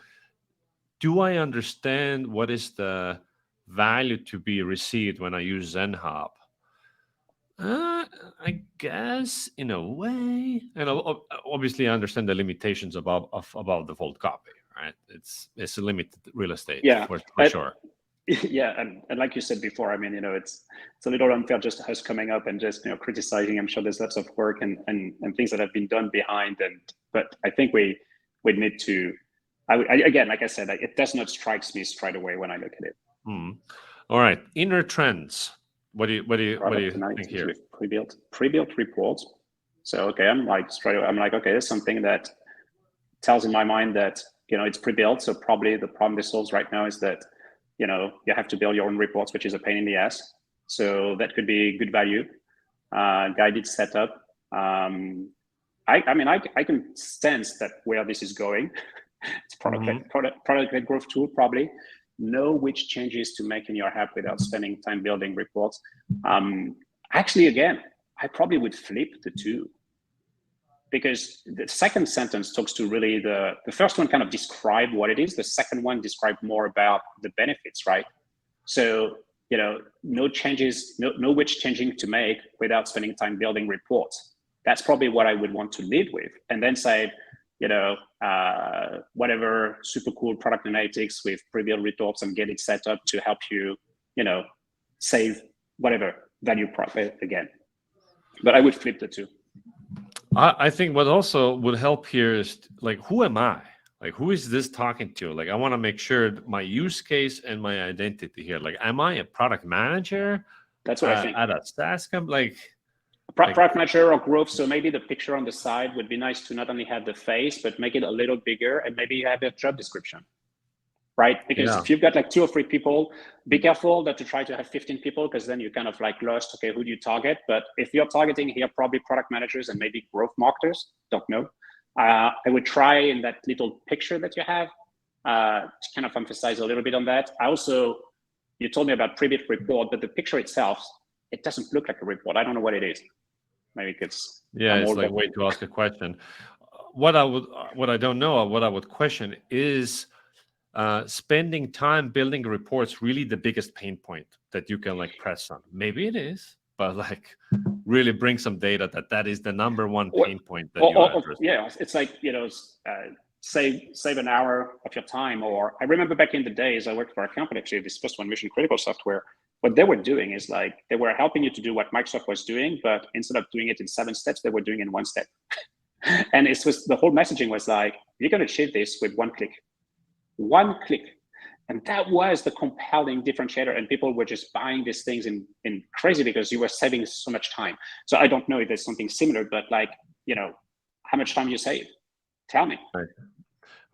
do I understand what is the value to be received when I use ZenHub? I guess in a way, and obviously I understand the limitations about the fold copy. Right? It's a limited real estate, for sure. Yeah, and like you said before, I mean, it's a little unfair just us coming up and just criticizing. I'm sure there's lots of work and things that have been done behind, but I think we need to. Again, like I said, it does not strike me straight away when I look at it. All right, inner trends. What do you Product think here? with pre-built reports. So okay, I'm like okay, there's something that tells in my mind that it's pre-built. So probably the problem this solves right now is that you have to build your own reports, which is a pain in the ass. So that could be good value. Guided setup. I mean, I can sense that where this is going. It's product-led growth tool, probably. Know which changes to make in your app without spending time building reports. Actually, again, I probably would flip the two, because the second sentence talks to really the first one kind of describe what it is. The second one described more about the benefits, right? So, no changes, know which changing to make without spending time building reports. That's probably what I would want to lead with. And then say, whatever super cool product analytics with pre-built reports and get it set up to help you, save whatever value profit again. But I would flip the two. I think what also would help here is like, who am I? Like, who is this talking to? Like, I want to make sure my use case and my identity here. Like, am I a product manager? That's what I think. At a SaaS company, product manager or growth. So maybe the picture on the side would be nice to not only have the face, but make it a little bigger, and maybe you have a job description, right? Because if you've got like 2 or 3 people, be careful not to try to have 15 people, because then you kind of like lost, okay, who do you target? But if you're targeting here, probably product managers and maybe growth marketers, don't know. I would try in that little picture that you have to kind of emphasize a little bit on that. You told me about pre-built report, but the picture itself, it doesn't look like a report. I don't know what it is. Maybe it's it's like way to ask a question. What I would question is spending time building reports really the biggest pain point that you can like press on. Maybe it is, but like really bring some data that is the number one pain point that you address. Yeah, it's like save an hour of your time. Or I remember back in the days I worked for a company, actually this first one, mission critical software. What they were doing is like they were helping you to do what Microsoft was doing, but instead of doing it in 7 steps, they were doing it in 1 step. And the whole messaging was like, you're going to achieve this with 1 click. 1 click. And that was the compelling differentiator. And people were just buying these things in crazy, because you were saving so much time. So I don't know if there's something similar, but like, how much time you save? Tell me. All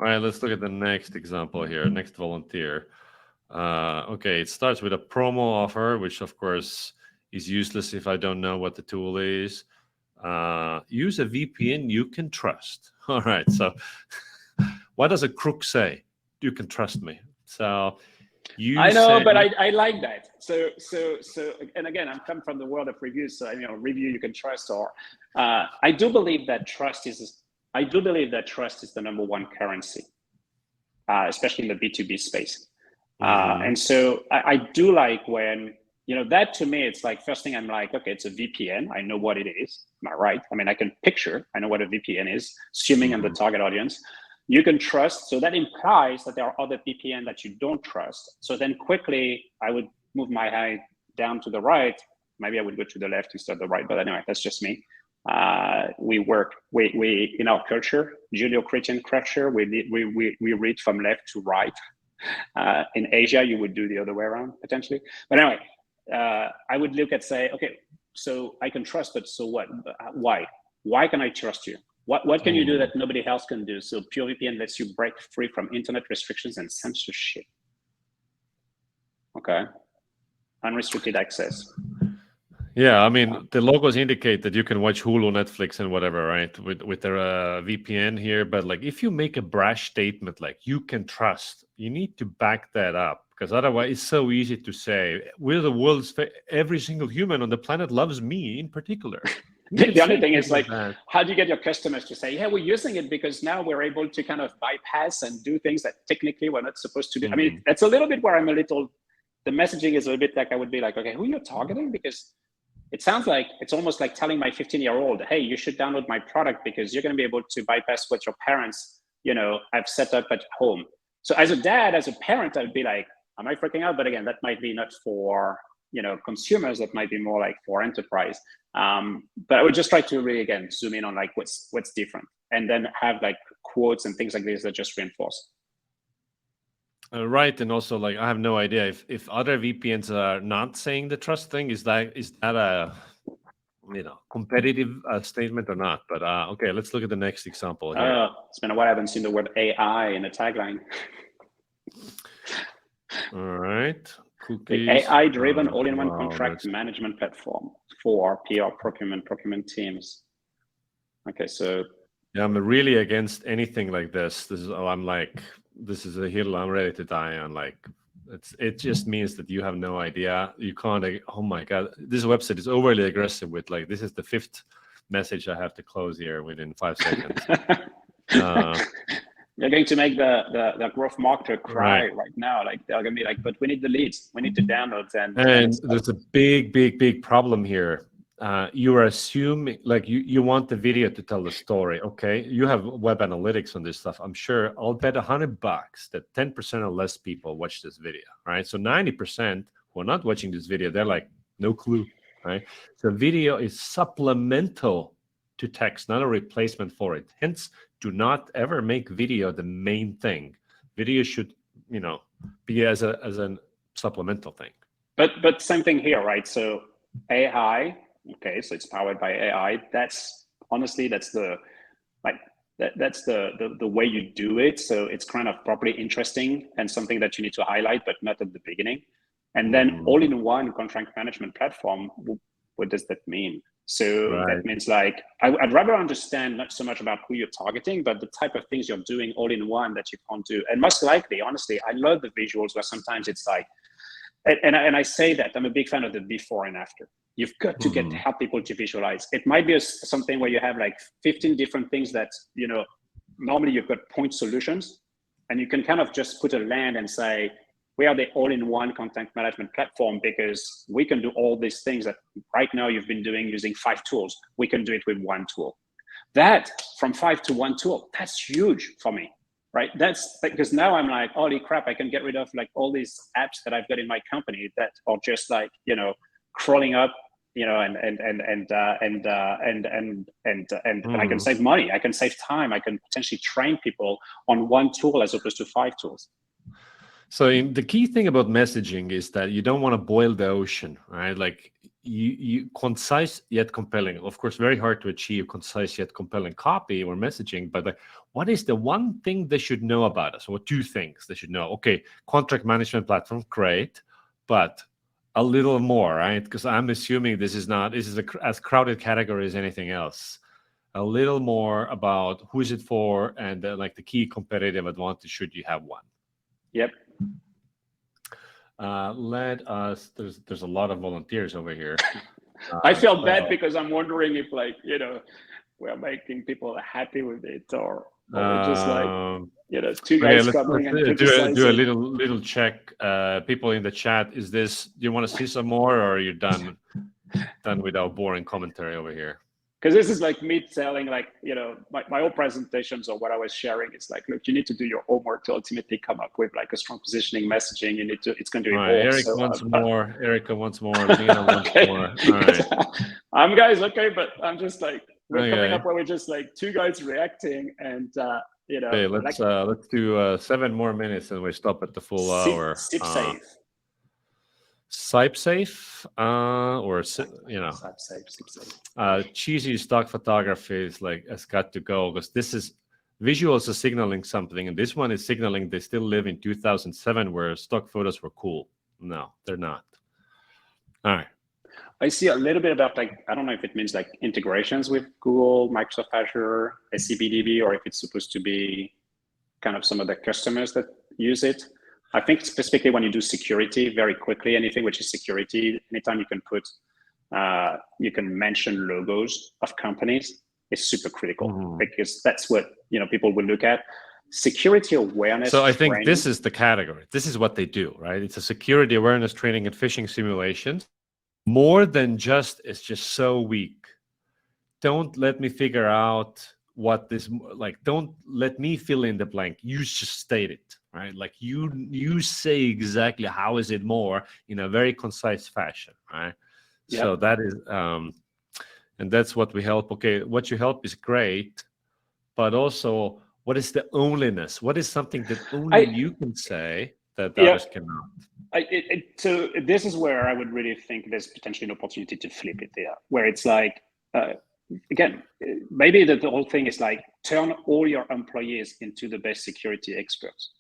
right, let's look at the next example here. Next volunteer. Okay, it starts with a promo offer, which of course is useless if I don't know what the tool is. Use a VPN you can trust. All right, so what does a crook say? You can trust me. So I know, but I like that. So, and again, I'm coming from the world of reviews. So, review you can trust. Or I do believe that trust is the number one currency, especially in the B2B space. And so I do like when, that to me, it's like, first thing I'm like, okay, it's a VPN. I know what it is. Am I right? I mean, I know what a VPN is, assuming I'm the target audience. You can trust. So that implies that there are other VPN that you don't trust. So then quickly, I would move my head down to the right. Maybe I would go to the left instead of the right. But anyway, that's just me. We in our culture, Judeo-Christian culture, we read from left to right. In Asia, you would do the other way around potentially. But anyway, I would look at say, okay, so I can trust, but so what? Why? Why can I trust you? What can you do that nobody else can do? So Pure VPN lets you break free from internet restrictions and censorship. Okay, unrestricted access. Yeah, I mean, the logos indicate that you can watch Hulu, Netflix, and whatever, right? With their VPN here. But like, if you make a brash statement like "you can trust," you need to back that up, because otherwise, it's so easy to say we're the world's every single human on the planet loves me in particular. The only thing is like, how do you get your customers to say, yeah, we're using it because now we're able to kind of bypass and do things that technically we're not supposed to do. I mean, that's a little bit where the messaging is a little bit like, I would be like, okay, who you're targeting? Because it sounds like it's almost like telling my 15-year-old, hey, you should download my product because you're going to be able to bypass what your parents, have set up at home. So as a dad, as a parent, I would be like, am I freaking out? But again, that might be not for consumers. That might be more like for enterprise. But I would just try to really again zoom in on like what's different, and then have like quotes and things like this that just reinforce. Right, and also like I have no idea if other VPNs are not saying the trust thing. Is that a competitive statement or not? But okay, let's look at the next example here. It's been a while. I haven't seen the word AI in a tagline. All right, The cookies. AI-driven all-in-one contract management platform for PR procurement teams. Okay, so yeah, I'm really against anything like this. I'm like, this is a hill I'm ready to die on. Like, it just means that you have no idea. You can't. Oh my god, this website is overly aggressive with like this is the fifth message I have to close here within 5 seconds. You're going to make the growth marketer cry right now. Like they're gonna be like, but we need the leads, we need the downloads, and there's a big problem here. You are assuming like you want the video to tell the story. Okay, you have web analytics on this stuff. I'm sure I'll bet $100 that 10% or less people watch this video, right? So 90% who are not watching this video, they're like no clue, right? So video is supplemental to text, not a replacement for it. Hence, do not ever make video the main thing. Video should be as a supplemental thing. But same thing here, right? So AI. Okay, so it's powered by AI. That's honestly, that's the way you do it. So it's kind of properly interesting and something that you need to highlight, but not at the beginning. And then all-in-one contract management platform. What does that mean? So that means like I'd rather understand not so much about who you're targeting, but the type of things you're doing all in one that you can't do. And most likely, honestly, I love the visuals where sometimes it's like, and I say that I'm a big fan of the before and after. You've got to help people to visualize. It might be something where you have like 15 different things that, normally you've got point solutions, and you can kind of just put a land and say, we are the all-in-one content management platform because we can do all these things that right now you've been doing using 5 tools. We can do it with 1 tool. That from 5 to 1 tool, that's huge for me. Right, that's because now I'm like, holy crap! I can get rid of like all these apps that I've got in my company that are just like crawling up, and I can save money, I can save time, I can potentially train people on 1 tool as opposed to 5 tools. So the key thing about messaging is that you don't want to boil the ocean, right? Like you concise yet compelling. Of course, very hard to achieve concise yet compelling copy or messaging. But like, what is the one thing they should know about us? Or 2 things they should know? Okay, contract management platform, great, but a little more, right? Because I'm assuming this is as crowded category as anything else. A little more about who is it for, and like the key competitive advantage should you have one. Yep. Let us. There's a lot of volunteers over here. I feel bad because I'm wondering if we're making people happy with it or just like 2 guys coming and criticizing. Do a little check. People in the chat, do you want to see some more, or are you done with our boring commentary over here? Because this is like me telling my whole presentations or what I was sharing. It's like, look, you need to do your homework to ultimately come up with like a strong positioning messaging. It's going to evolve. Eric wants more. Erica wants more. Lena wants more. All right. I'm guys, okay, but I'm just like, we're coming up where we're just like 2 guys reacting and Okay, let's do 7 more minutes and we stop at the full hour. Sip safe. Sipe safe, or Sip safe. cheesy stock photography is like has got to go, because this is visuals are signaling something, and this one is signaling they still live in 2007 where stock photos were cool. No, they're not. All right. I see a little bit about like, I don't know if it means like integrations with Google, Microsoft Azure, SCBDB, or if it's supposed to be kind of some of the customers that use it. I think specifically when you do security very quickly, anything which is security, anytime you can put, you can mention logos of companies is super critical, because that's what people will look at. Security awareness. So I think this is the category. This is what they do, right? It's a security awareness training and phishing simulations. More than just, it's just so weak. Don't let me figure out what this like. Don't let me fill in the blank. You just state it, right? Like you say exactly how is it more in a very concise fashion, right? So Yep. that is and that's what we help. Okay, what you help is great, but also what is the onlyness? What is something that only I you can say that the yeah. others cannot? So this is where I would really think there's potentially an opportunity to flip it there, where it's like, again, maybe the whole thing is like turn all your employees into the best security experts,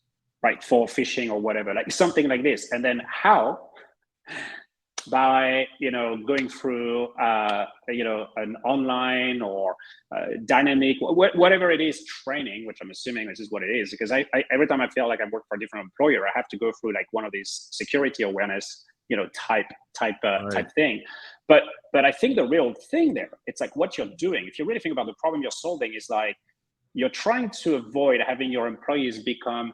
right? For phishing or whatever, like something like this. And then how? By going through an online or dynamic whatever it is training, which I'm assuming this is what it is, because I every time I feel like I work for a different employer, I have to go through like one of these security awareness type Right. thing. But I think the real thing there, it's like what you're doing, if you really think about the problem you're solving, is like you're trying to avoid having your employees become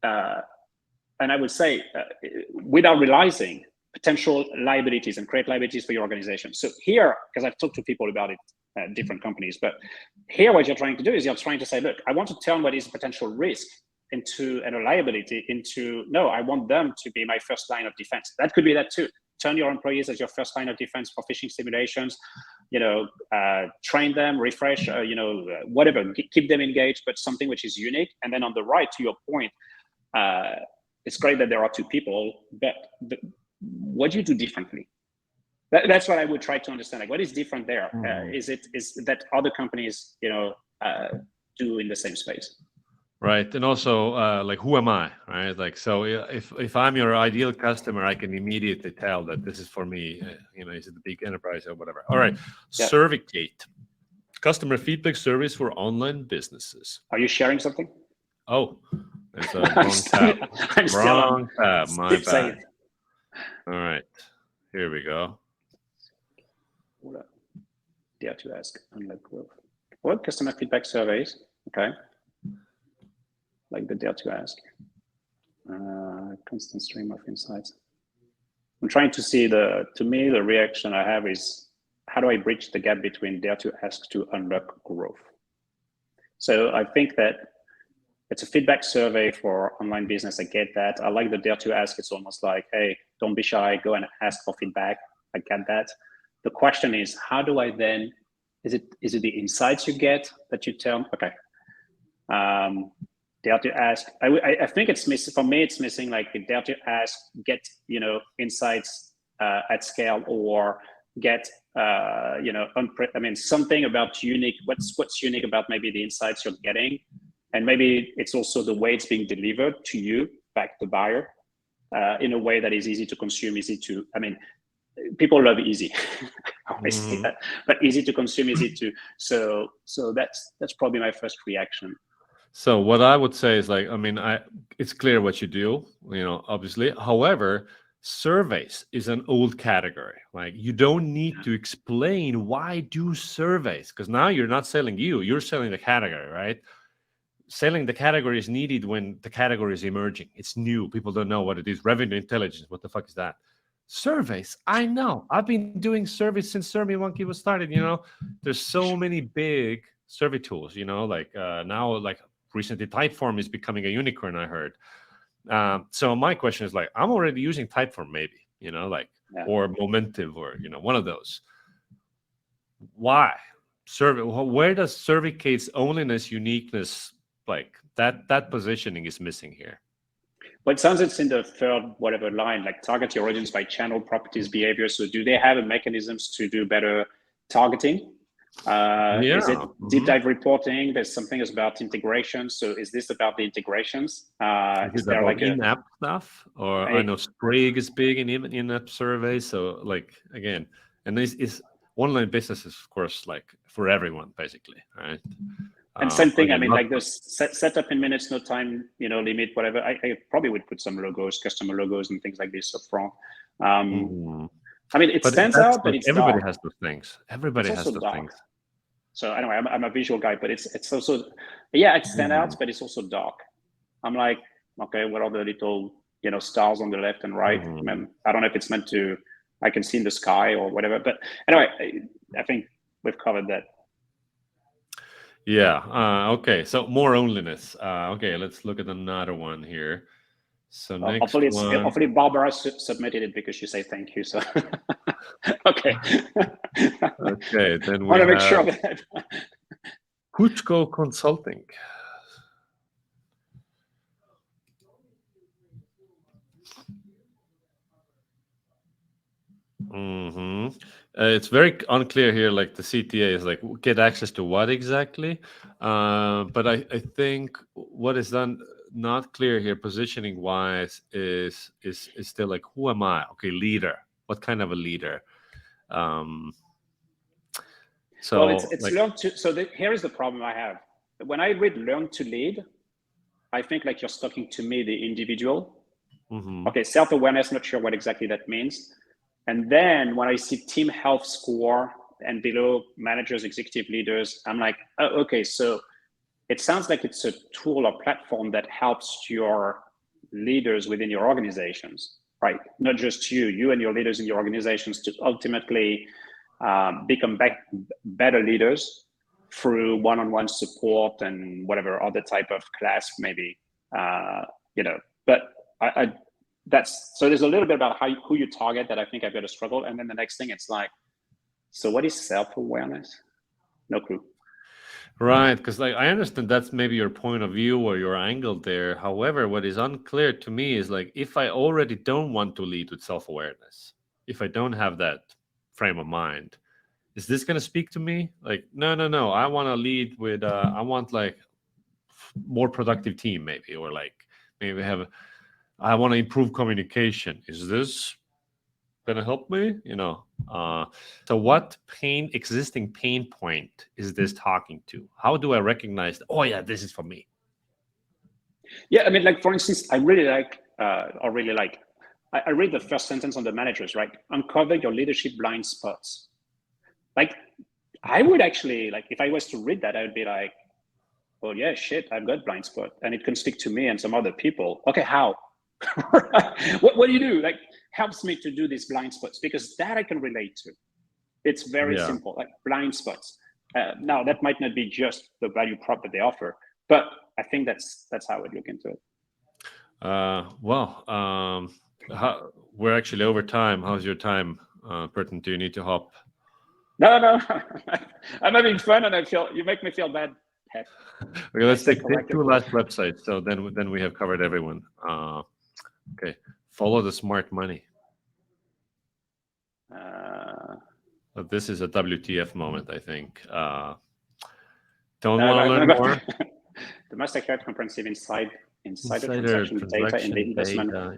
and I would say without realizing potential liabilities and create liabilities for your organization. So here, because I've talked to people about it at different companies, but here what you're trying to do is you're trying to say, look, I want to turn what is a potential risk into a liability into, no, I want them to be my first line of defense. That could be that too. Turn your employees as your first line of defense for phishing simulations, train them, refresh, whatever, keep them engaged, but something which is unique. And then on the right, to your point, it's great that there are two people, but what do you do differently? That's what I would try to understand. Like, what is different there? Is that other companies, do in the same space? Right. And also, like, who am I? Right. Like, so if I'm your ideal customer, I can immediately tell that this is for me. Is it the big enterprise or whatever? All right. Yeah. Cervicate, customer feedback service for online businesses. Are you sharing something? Oh, there's a wrong tab. I'm still on Wrong tab. My skip save. bad. All right. Here we go. Dare to ask. Unlock growth. What customer feedback surveys? Okay. Like the dare to ask. Constant stream of insights. I'm trying to see to me, the reaction I have is, how do I bridge the gap between dare to ask to unlock growth? So I think that it's a feedback survey for online business. I get that. I like the dare to ask. It's almost like, hey, don't be shy, go and ask for feedback. I get that. The question is, how do I then, is it the insights you get that you tell? Okay. Dare to ask. I think it's missing, for me, it's missing like the dare to ask, get, insights at scale, or get, something about unique, what's unique about maybe the insights you're getting. And maybe it's also the way it's being delivered to you, back to the buyer, in a way that is easy to consume, people love easy. I always say that, but easy to consume, easy to, so that's probably my first reaction. So what I would say is like, it's clear what you do, obviously. However, surveys is an old category. Like, you don't need to explain why do surveys, because now you're not selling you're selling the category, right? Selling the category is needed when the category is emerging. It's new. People don't know what it is. Revenue intelligence. What the fuck is that? Surveys. I know. I've been doing surveys since SurveyMonkey was started. There's so many big survey tools. Now, like recently, Typeform is becoming a unicorn, I heard. So my question is like, I'm already using Typeform, maybe, or Momentive, or one of those. Why survey? Where does Cervicate's onlyness, uniqueness, like that positioning is missing here? Well, it sounds it's in the third whatever line, like target your audience by channel, properties, behavior. So do they have mechanisms to do better targeting? Is it deep dive reporting? There's something about integration. So is this about the integrations? Is there like in-app stuff? Or I know Sprig is big in in-app surveys. So like, again, and this is online business is, of course, like for everyone, basically, right? And same thing, again, like this set up in minutes, no time, limit, whatever. I probably would put some logos, customer logos and things like this up front. It stands out, but it's everybody dark. has those things. Everybody has those things. So anyway, I'm a visual guy, but it's also, it stands out, but it's also dark. I'm like, okay, what are the little, stars on the left and right? I don't know if it's meant to, I can see in the sky or whatever, but anyway, I think we've covered that. Yeah. Okay. So more loneliness. Okay. Let's look at another one here. So Well, next one. hopefully Barbara submitted it because she said thank you. So okay, Okay. Then we want to make have sure that. Kuchko Consulting. hmm it's very unclear here. Like the CTA is like get access to what exactly? But I think what is done not clear here, positioning wise, is still like who am I? Okay, leader. What kind of a leader? Um, Well, so it's like learn to. So here is the problem I have. When I read "learn to lead," I think like you're talking to me, the individual. mhm. Okay, self-awareness, not sure what exactly that means. And then when I see team health score and below managers, executive leaders, I'm like, oh, okay, so it sounds like it's a tool or platform that helps your leaders within your organizations, right? Not just you and your leaders in your organizations to ultimately become better leaders through one-on-one support and whatever other type of class maybe, you know. But I that's so there's a little bit about who you target that I think I've got to struggle. And then the next thing, it's like, so what is self-awareness? No clue. Right, because like I understand that's maybe your point of view or your angle there. However, what is unclear to me is like if I already don't want to lead with self-awareness, if I don't have that frame of mind, is this going to speak to me? Like, no, no, no. I want to lead with. I want like more productive team, maybe, or like maybe have. I want to improve communication. Is this gonna help me? So what existing pain point is this talking to? How do I recognize that, oh yeah, this is for me? Yeah, I mean, like for instance, I really like, I read the first sentence on the managers, right? Uncover your leadership blind spots. Like, I would actually like if I was to read that, I would be like, well, yeah, shit, I've got blind spot, and it can stick to me and some other people. Okay, how? What do you do? Like, helps me to do these blind spots because that I can relate to. It's very Yeah. simple, like blind spots. Now, that might not be just the value prop that they offer, but I think that's how I would look into it. Well, we're actually over time. How's your time, Burton? Do you need to hop? No, no, I'm having fun, and I feel you make me feel bad, Pep. Okay, I let's stand take corrected. two last websites. So then we have covered everyone. Okay, follow the smart money. Uh, This is a WTF moment, I think. Don't want to learn more. the most accurate comprehensive insider Insider transaction data in the transaction investment. data.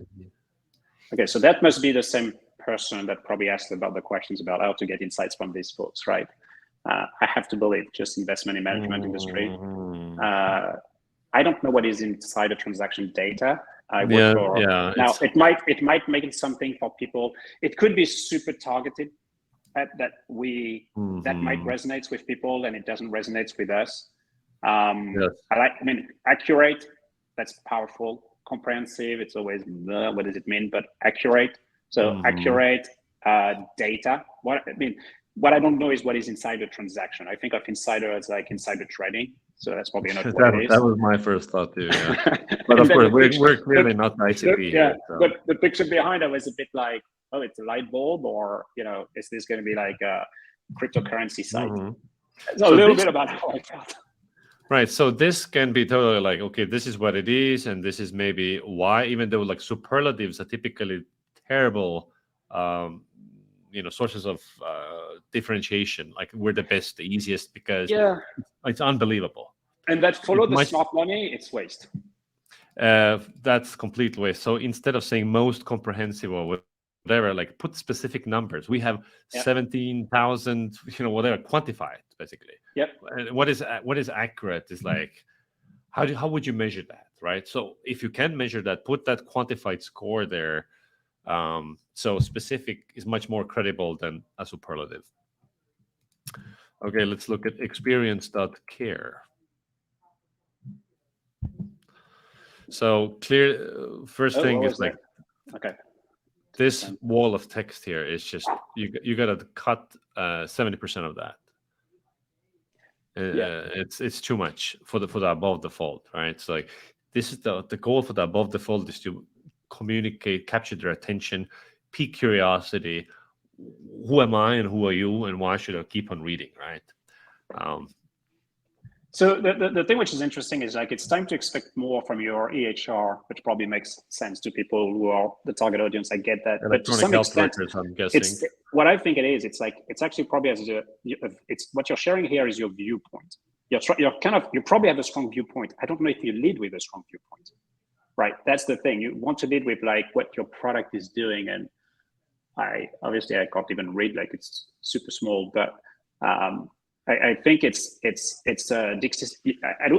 Okay, so that must be the same person that probably asked about the questions about how to get insights from these folks, right? I have to believe just investment in management industry. Mhm. I don't know what is insider transaction data. I work Yeah, for yeah. now. It might make it something for people. It could be super targeted that might Mhm. resonate with people and it doesn't resonate with us. Yes. I mean, accurate. That's powerful. Comprehensive. It's always what does it mean? But accurate. So Mhm. accurate data. What I don't know is what is insider transaction. I think of insider as like insider trading. So that's probably not what it That is. was my first thought too. Yeah, but And of then course we're clearly not the ICP yeah, here. So the picture behind it was a bit like, oh, it's a light bulb, or is this going to be like a cryptocurrency site? Mhm. It's a so little this bit about how I felt. right. So this can be totally like, okay, this is what it is, and this is maybe why. Even though like superlatives are typically terrible, um, sources of differentiation. Like we're the best, the easiest, because Yeah, it's unbelievable. and that follow It's the much smart money, it's waste. That's complete waste. So instead of saying most comprehensive or whatever, like put specific numbers. We have Yeah, 17,000, whatever, quantified basically. yep. And what is accurate is like how would you measure that, right? So if you can measure that, put that quantified score there. So specific is much more credible than a superlative. Okay, let's look at experience.care. So clear. First Oh, thing what is was like that? Okay. this wall of text here is just you got to cut 70% of that. It's too much for the above the fold, right? It's like this is the goal for the above the fold is to communicate, capture their attention, pique curiosity. Who am I and who are you and why should I keep on reading, right? So the thing which is interesting is like it's time to expect more from your EHR, which probably makes sense to people who are the target audience. I get that, but to Electronic some health extent, records, I'm guessing. it's what I think it is. It's like it's actually probably it's what you're sharing here is your viewpoint. You probably have a strong viewpoint. I don't know if you lead with a strong viewpoint, right? That's the thing. You want to lead with like what your product is doing, and I can't even read, like it's super small, but I think I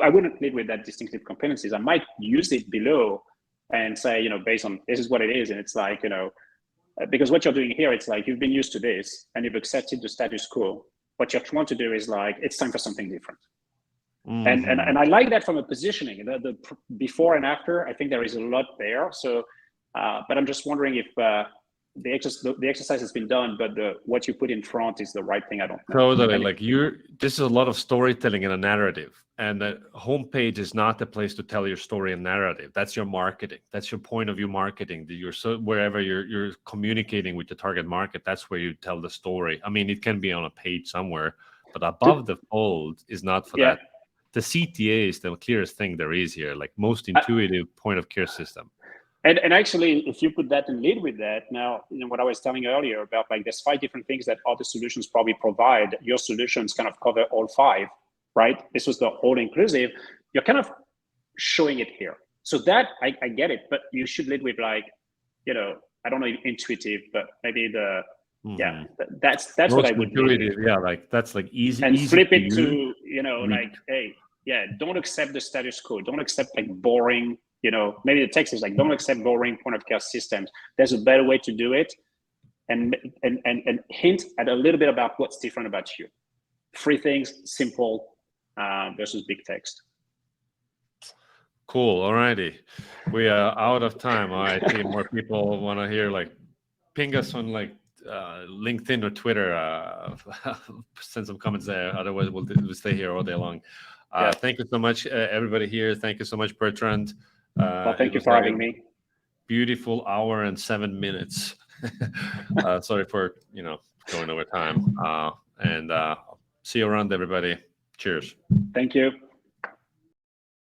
wouldn't lead with that distinctive competencies. I might use it below and say, based on this is what it is, and it's like, because what you're doing here, it's like you've been used to this and you've accepted the status quo. What you're trying to do is like it's time for something different. Mm-hmm. And I like that from a positioning. The before and after, I think there is a lot there. So, but I'm just wondering if the exercise has been done, but what you put in front is the right thing. I don't know. Totally. Like this is a lot of storytelling and a narrative, and the homepage is not the place to tell your story and narrative. That's your marketing. That's your point of view marketing. Wherever you're communicating with the target market, that's where you tell the story. I mean, it can be on a page somewhere, but above the fold is not for that. The CTA is the clearest thing there is here, like most intuitive point of care system. And actually, if you put that and lead with that, now, what I was telling earlier about like there's 5 different things that other solutions probably provide. Your solutions kind of cover all 5, right? This was the whole inclusive. You're kind of showing it here. So that I get it, but you should lead with like, I don't know, intuitive, but maybe that's most what I would intuitive. Yeah, like that's like easy. And easy flip it to, like, hey, don't accept the status quo. Don't accept like boring. Maybe the text is like, don't accept boring point of care systems. There's a better way to do it, and hint at a little bit about what's different about you. 3 things, simple versus big text. Cool. All righty. We are out of time. All right. See, more people want to hear, like, ping us on like LinkedIn or Twitter. Send some comments there. Otherwise, we'll stay here all day long. Thank you so much, everybody here. Thank you so much, Bertrand. Well, thank you for having me. Beautiful hour and 7 minutes. Sorry for going over time. And see you around, everybody. Cheers. Thank you.